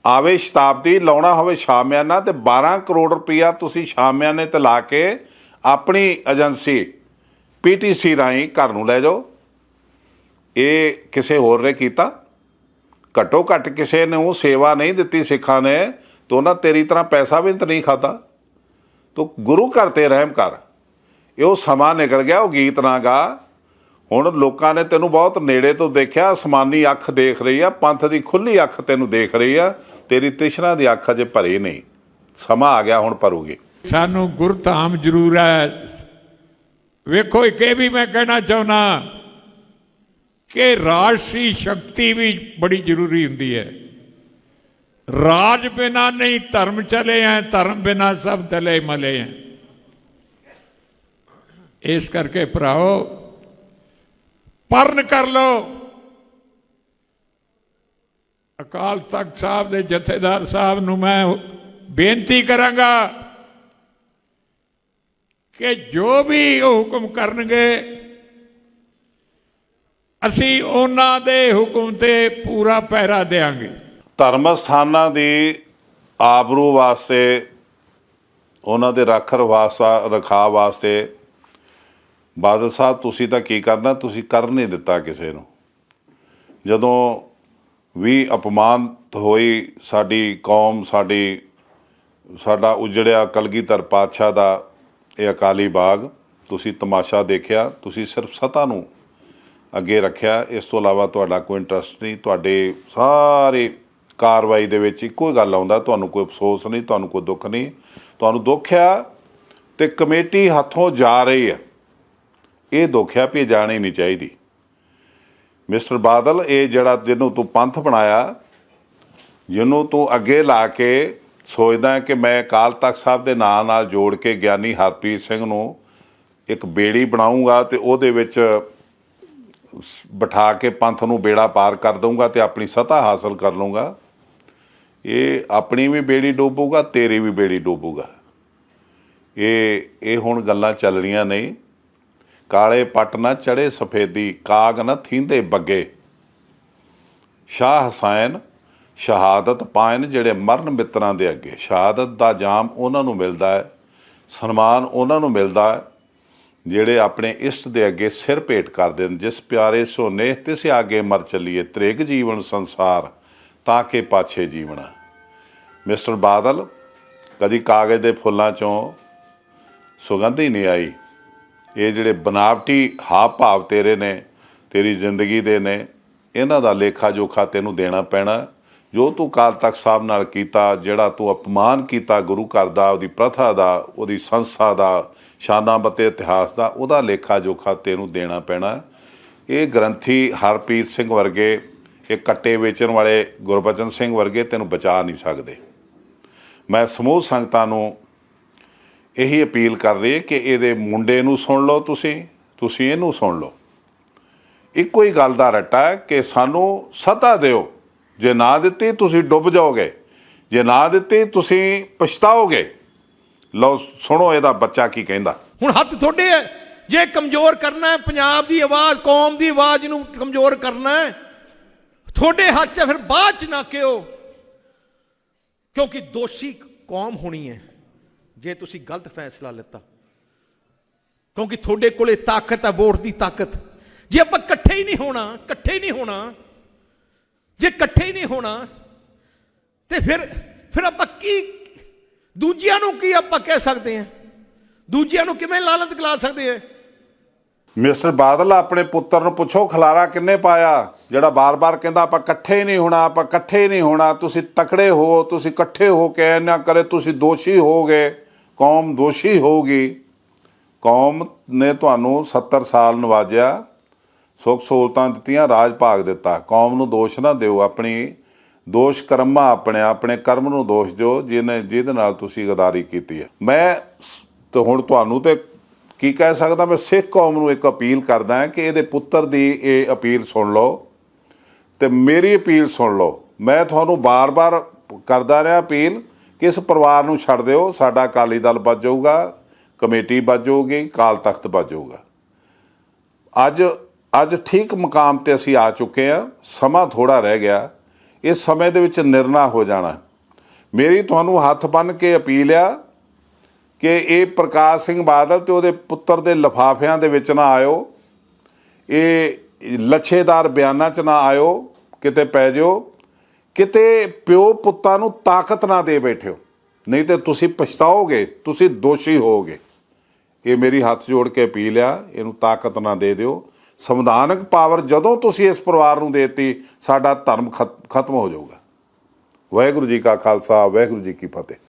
ਆਵੇ ਸ਼ਤਾਬਦੀ ਲਾਉਣਾ ਹੋਵੇ ਸ਼ਾਮਿਆਨਾ, ਤੇ 12 ਕਰੋੜ ਰੁਪਈਆ ਤੁਸੀਂ ਸ਼ਾਮਿਆਨੇ ਤੇ ਲਾ ਕੇ ਆਪਣੀ ਏਜੰਸੀ PTC ਰਾਹੀਂ ਘਰ ਨੂੰ ਲੈ ਜਾਓ। ਇਹ ਕਿਸੇ ਹੋਰ ਨੇ ਕੀਤਾ? ਘੱਟੋ ਘੱਟ ਕਿਸੇ ਨੂੰ ਸੇਵਾ ਨਹੀਂ ਦਿੱਤੀ ਸਿੱਖਾਂ ਨੇ, ਤਾਂ ਉਹਨਾਂ ਤੇਰੀ ਤਰ੍ਹਾਂ ਪੈਸਾ ਵੀ ਤਾਂ ਨਹੀਂ ਖਾਧਾ। ਤੂੰ ਗੁਰੂ ਘਰ ਤੇ ਰਹਿਮ ਕਰ। ਇਹ ਉਹ ਸਮਾਂ ਨਿਕਲ ਗਿਆ, ਉਹ ਗੀਤ ਨਾ ਗਾ। ਹੁਣ ਲੋਕਾਂ ਨੇ ਤੈਨੂੰ ਬਹੁਤ ਨੇੜੇ ਤੋਂ ਦੇਖਿਆ, ਅਸਮਾਨੀ ਅੱਖ ਦੇਖ ਰਹੀ ਆ, ਪੰਥ ਦੀ ਖੁੱਲੀ ਅੱਖ ਤੈਨੂੰ ਦੇਖ ਰਹੀ ਆ, ਤੇਰੀ ਤ੍ਰਿਸ਼ਨਾ ਦੀ ਅੱਖ ਅਜੇ ਭਰੀ ਨਹੀਂ। ਸਮਾਂ ਆ ਗਿਆ, ਹੁਣ ਭਰੂਗੀ। ਸਾਨੂੰ ਗੁਰਧਾਮ ਜ਼ਰੂਰ ਹੈ। ਵੇਖੋ ਇੱਕ ਇਹ ਵੀ ਮੈਂ ਕਹਿਣਾ ਚਾਹੁੰਦਾ ਕਿ ਰਾਜਸੀ ਸ਼ਕਤੀ ਵੀ ਬੜੀ ਜ਼ਰੂਰੀ ਹੁੰਦੀ ਹੈ। ਰਾਜ ਬਿਨਾ ਨਹੀਂ ਧਰਮ ਚਲੇ ਹੈ, ਧਰਮ ਬਿਨਾ ਸਭ ਦਲੇ ਮਲੇ ਹੈ। ਇਸ ਕਰਕੇ ਭਰਾਓ ਪਰਨ ਕਰ ਲਓ। ਅਕਾਲ ਤਖਤ ਸਾਹਿਬ ਦੇ ਜਥੇਦਾਰ ਸਾਹਿਬ ਨੂੰ ਮੈਂ ਬੇਨਤੀ ਕਰਾਂਗਾ ਕਿ ਜੋ ਵੀ ਉਹ ਹੁਕਮ ਕਰਨਗੇ ਅਸੀਂ ਉਹਨਾਂ ਦੇ ਹੁਕਮ ਤੇ ਪੂਰਾ ਪਹਿਰਾ ਦੇਵਾਂਗੇ। ਧਰਮ ਸਥਾਨਾਂ ਦੀ ਆਬਰੂ ਵਾਸਤੇ, ਉਹਨਾਂ ਦੇ ਰਖਾਅ ਵਾਸਤੇ ਬਾਦਲ ਸਾਹਿਬ ਤੁਸੀਂ ਤਾਂ ਕੀ ਕਰਨਾ, ਤੁਸੀਂ ਕਰ ਨਹੀਂ ਦਿੱਤਾ ਕਿਸੇ ਨੂੰ। ਜਦੋਂ ਵੀ ਅਪਮਾਨਿਤ ਹੋਈ ਸਾਡੀ ਕੌਮ, ਸਾਡਾ ਉਜੜਿਆ ਕਲਗੀਧਰ ਪਾਤਸ਼ਾਹ ਦਾ ਇਹ ਅਕਾਲੀ ਬਾਗ, ਤੁਸੀਂ ਤਮਾਸ਼ਾ ਦੇਖਿਆ। ਤੁਸੀਂ ਸਿਰਫ ਸੱਤਾ ਨੂੰ ਅੱਗੇ ਰੱਖਿਆ, ਇਸ ਤੋਂ ਇਲਾਵਾ ਤੁਹਾਡਾ ਕੋਈ ਇੰਟਰਸਟ ਨਹੀਂ। ਤੁਹਾਡੇ ਸਾਰੇ ਕਾਰਵਾਈ ਦੇ ਵਿੱਚ ਇੱਕੋ ਹੀ ਗੱਲ ਆਉਂਦਾ, ਤੁਹਾਨੂੰ ਕੋਈ ਅਫਸੋਸ ਨਹੀਂ, ਤੁਹਾਨੂੰ ਕੋਈ ਦੁੱਖ ਨਹੀਂ। ਤੁਹਾਨੂੰ ਦੁੱਖ ਆ ਤੇ ਕਮੇਟੀ ਹੱਥੋਂ ਜਾ ਰਹੀ ਆ, ਇਹ ਦੁੱਖ ਆ ਵੀ ਜਾਣੀ ਨਹੀਂ ਚਾਹੀਦੀ। ਮਿਸਟਰ ਬਾਦਲ, ਇਹ ਜਿਹੜਾ ਜਿਹਨੂੰ ਤੂੰ ਪੰਥ ਬਣਾਇਆ, ਜਿਹਨੂੰ ਤੂੰ ਅੱਗੇ ਲਾ ਕੇ ਸੋਚਦਾ ਕਿ ਮੈਂ ਅਕਾਲ ਤਖਤ ਸਾਹਿਬ ਦੇ ਨਾਂ ਨਾਲ ਜੋੜ ਕੇ ਗਿਆਨੀ ਹਰਪ੍ਰੀਤ ਸਿੰਘ ਨੂੰ ਇੱਕ ਬੇੜੀ ਬਣਾਊਂਗਾ ਤੇ ਉਹਦੇ ਵਿੱਚ ਬਿਠਾ ਕੇ ਪੰਥ ਨੂੰ ਬੇੜਾ ਪਾਰ ਕਰ ਦਊਂਗਾ ਤੇ ਆਪਣੀ ਸੱਤਾ ਹਾਸਲ ਕਰ ਲਊਂਗਾ, ਇਹ ਆਪਣੀ ਵੀ ਬੇੜੀ ਡੋਬੂਗਾ, ਤੇਰੀ ਵੀ ਬੇੜੀ ਡੋਬੂਗਾ। ਇਹ ਹੁਣ ਗੱਲਾਂ ਚੱਲ ਰਹੀਆਂ ਨਹੀਂ। ਕਾਲੇ ਪੱਟ ਨਾ ਚੜੇ ਸਫੇਦੀ, ਕਾਗ ਨਾ ਥੀਂਦੇ ਬੱਗੇ। ਸ਼ਾਹ ਹਸੈਨ ਸ਼ਹਾਦਤ ਪਾਇਨ ਜਿਹੜੇ ਮਰਨ ਮਿੱਤਰਾਂ ਦੇ ਅੱਗੇ। ਸ਼ਹਾਦਤ ਦਾ ਜਾਮ ਉਹਨਾਂ ਨੂੰ ਮਿਲਦਾ ਹੈ, ਸਨਮਾਨ ਉਹਨਾਂ ਨੂੰ ਮਿਲਦਾ ਹੈ ਜਿਹੜੇ ਆਪਣੇ ਇਸ਼ਟ ਦੇ ਅੱਗੇ ਸਿਰ ਭੇਟ ਕਰਦੇ ਨੇ। ਜਿਸ ਪਿਆਰੇ ਸੋਨੇ ਤਿਸ ਆਗੇ ਮਰ ਚੱਲੀਏ, ਤ੍ਰਿਗ ਜੀਵਨ ਸੰਸਾਰ ਤਾਂ ਕਿ ਪਾਛੇ ਜੀਵਣਾ। ਮਿਸਟਰ ਬਾਦਲ, ਕਦੀ ਕਾਗਜ਼ ਦੇ ਫੁੱਲਾਂ 'ਚੋਂ ਸੁਗੰਧ ਹੀ ਨਹੀਂ ਆਈ। ਇਹ ਜਿਹੜੇ ਬਨਾਵਟੀ ਹਾਵ ਭਾਵ ਤੇਰੇ ਨੇ, ਤੇਰੀ ਜ਼ਿੰਦਗੀ ਦੇ ਨੇ, ਇਹਨਾਂ ਦਾ ਲੇਖਾ ਜੋਖਾ ਤੈਨੂੰ ਦੇਣਾ ਪੈਣਾ। ਜੋ ਤੂੰ ਅਕਾਲ ਤਖਤ ਸਾਹਿਬ ਨਾਲ ਕੀਤਾ, ਜਿਹੜਾ ਤੂੰ ਅਪਮਾਨ ਕੀਤਾ ਗੁਰੂ ਘਰ ਦਾ, ਉਹਦੀ ਪ੍ਰਥਾ ਦਾ, ਉਹਦੀ ਸੰਸਥਾ ਦਾ, ਸ਼ਾਨਾਂ ਬੱਤੇ ਇਤਿਹਾਸ ਦਾ, ਉਹਦਾ ਲੇਖਾ ਜੋਖਾ ਤੈਨੂੰ ਦੇਣਾ ਪੈਣਾ। ਇਹ ਗ੍ਰੰਥੀ ਹਰਪ੍ਰੀਤ ਸਿੰਘ ਵਰਗੇ, ਇਹ ਕੱਟੇ ਵੇਚਣ ਵਾਲੇ ਗੁਰਬਚਨ ਸਿੰਘ ਵਰਗੇ ਤੈਨੂੰ ਬਚਾ ਨਹੀਂ ਸਕਦੇ। ਮੈਂ ਸਮੂਹ ਸੰਗਤਾਂ ਨੂੰ ਇਹੀ ਅਪੀਲ ਕਰ ਰਹੀ ਕਿ ਇਹਦੇ ਮੁੰਡੇ ਨੂੰ ਸੁਣ ਲਓ, ਤੁਸੀਂ ਇਹਨੂੰ ਸੁਣ ਲਓ। ਇੱਕੋ ਹੀ ਗੱਲ ਦਾ ਰੱਟਾ ਹੈ ਕਿ ਸਾਨੂੰ ਸੱਤਾ ਦਿਓ, ਜੇ ਨਾ ਦਿੱਤੀ ਤੁਸੀਂ ਡੁੱਬ ਜਾਓਗੇ, ਜੇ ਨਾ ਦਿੱਤੀ ਤੁਸੀਂ ਪਛਤਾਓਗੇ। ਲਓ ਸੁਣੋ ਇਹਦਾ ਬੱਚਾ ਕੀ ਕਹਿੰਦਾ। ਹੁਣ ਹੱਥ ਤੁਹਾਡੇ ਹੈ, ਜੇ ਕਮਜ਼ੋਰ ਕਰਨਾ ਹੈ ਪੰਜਾਬ ਦੀ ਆਵਾਜ਼, ਕੌਮ ਦੀ ਆਵਾਜ਼ ਨੂੰ ਕਮਜ਼ੋਰ ਕਰਨਾ ਹੈ, ਤੁਹਾਡੇ ਹੱਥ 'ਚ। ਫਿਰ ਬਾਅਦ 'ਚ ਨਾ ਕਿਓ, ਕਿਉਂਕਿ ਦੋਸ਼ੀ ਕੌਮ ਹੋਣੀ ਹੈ ਜੇ ਤੁਸੀਂ ਗਲਤ ਫੈਸਲਾ ਲਿੱਤਾ। ਕਿਉਂਕਿ ਤੁਹਾਡੇ ਕੋਲੇ ਤਾਕਤ ਹੈ, ਵੋਟ ਦੀ ਤਾਕਤ। ਜੇ ਆਪਾਂ ਇਕੱਠੇ ਹੀ ਨਹੀਂ ਹੋਣਾ, ਜੇ ਇਕੱਠੇ ਹੀ ਨਹੀਂ ਹੋਣਾ ਤੇ ਫਿਰ ਆਪਾਂ ਕੀ, ਦੂਜਿਆਂ ਨੂੰ ਕੀ ਆਪਾਂ ਕਹਿ ਸਕਦੇ ਹਾਂ? ਦੂਜਿਆਂ ਨੂੰ ਕਿਵੇਂ ਲਾਲਤ ਖਿਲਾ ਸਕਦੇ ਹਾਂ? ਮਿਸਟਰ ਬਾਦਲ, ਆਪਣੇ ਪੁੱਤਰ ਨੂੰ ਪੁੱਛੋ ਖਲਾਰਾ ਕਿੰਨੇ ਪਾਇਆ, ਜਿਹੜਾ ਬਾਰ-ਬਾਰ ਕਹਿੰਦਾ ਆਪਾਂ ਇਕੱਠੇ ਹੀ ਨਹੀਂ ਹੋਣਾ। ਤੁਸੀਂ ਤਕੜੇ ਹੋ, ਤੁਸੀਂ ਇਕੱਠੇ ਹੋ ਕੇ ਨਾ ਕਰੇ, ਤੁਸੀਂ ਦੋਸ਼ੀ ਹੋਗੇ, ਕੌਮ ਦੋਸ਼ੀ ਹੋਊਗੀ। ਕੌਮ ਨੇ ਤੁਹਾਨੂੰ 70 ਸਾਲ ਨਵਾਜਿਆ, ਸੁੱਖ ਸਹੂਲਤਾਂ ਦਿੱਤੀਆਂ, ਰਾਜ ਭਾਗ ਦਿੱਤਾ। ਕੌਮ ਨੂੰ ਦੋਸ਼ ਨਾ ਦਿਓ, ਆਪਣੀ ਦੋਸ਼ ਕਰਮਾਂ, ਆਪਣੇ ਕਰਮ ਨੂੰ ਦੋਸ਼ ਦਿਓ ਜਿਹਦੇ ਨਾਲ ਤੁਸੀਂ ਗਦਾਰੀ ਕੀਤੀ ਹੈ। ਮੈਂ ਤੇ ਹੁਣ ਤੁਹਾਨੂੰ ਤੇ ਕੀ ਕਹਿ ਸਕਦਾ ਮੈਂ ਸਿੱਖ ਕੌਮ ਨੂੰ ਇੱਕ ਅਪੀਲ ਕਰਦਾ ਹਾਂ ਕਿ ਇਹਦੇ ਪੁੱਤਰ ਦੀ ਇਹ ਅਪੀਲ ਸੁਣ ਲਓ ਤੇ ਮੇਰੀ ਅਪੀਲ ਸੁਣ ਲਓ। ਮੈਂ ਤੁਹਾਨੂੰ ਬਾਰ-ਬਾਰ ਕਰਦਾ ਰਿਹਾ ਅਪੀਲ ਕਿ ਇਸ ਪਰਿਵਾਰ ਨੂੰ ਛੱਡ ਦਿਓ। ਸਾਡਾ ਅਕਾਲੀ ਦਲ ਬਚ ਜਾਊਗਾ, ਕਮੇਟੀ ਬਚ ਜਾਊਗੀ, ਅਕਾਲ ਤਖਤ ਬਚ ਜਾਊਗਾ। ਅੱਜ ਠੀਕ ਮੁਕਾਮ ਤੇ ਅਸੀਂ ਆ ਚੁੱਕੇ ਹਾਂ। ਸਮਾਂ ਥੋੜਾ ਰਹਿ ਗਿਆ, ਇਸ ਸਮੇਂ ਦੇ ਵਿੱਚ ਨਿਰਣਾ ਹੋ ਜਾਣਾ। ਮੇਰੀ ਤੁਹਾਨੂੰ ਹੱਥ ਬੰਨ੍ਹ ਕੇ ਅਪੀਲ ਆ ਕਿ ਇਹ ਪ੍ਰਕਾਸ਼ ਸਿੰਘ ਬਾਦਲ ਤੇ ਉਹਦੇ ਪੁੱਤਰ ਦੇ ਲਿਫਾਫਿਆਂ ਦੇ ਵਿੱਚ ਨਾ ਆਇਓ, ਇਹ ਲੱਛੇਦਾਰ ਬਿਆਨਾਂ 'ਚ ਨਾ ਆਇਓ, ਕਿਤੇ ਪੈ ਜਾਓ, ਕਿਤੇ ਪਿਓ ਪੁੱਤਾਂ ਨੂੰ ਤਾਕਤ ਨਾ ਦੇ ਬੈਠਿਓ, ਨਹੀਂ ਤੇ ਤੁਸੀਂ ਪਛਤਾਓਗੇ, ਤੁਸੀਂ ਦੋਸ਼ੀ ਹੋਵੋਗੇ। ਇਹ ਮੇਰੀ ਹੱਥ ਜੋੜ ਕੇ ਅਪੀਲ ਆ, ਇਹਨੂੰ ਤਾਕਤ ਨਾ ਦੇ ਦਿਓ। ਸੰਵਿਧਾਨਕ ਪਾਵਰ ਜਦੋਂ ਤੁਸੀਂ ਇਸ ਪਰਿਵਾਰ ਨੂੰ ਦੇਤੀ, ਸਾਡਾ ਧਰਮ ਖਤਮ ਹੋ ਜਾਊਗਾ। ਵਾਹਿਗੁਰੂ ਜੀ ਕਾ ਖਾਲਸਾ, ਵਾਹਿਗੁਰੂ ਜੀ ਕੀ ਫਤਿਹ।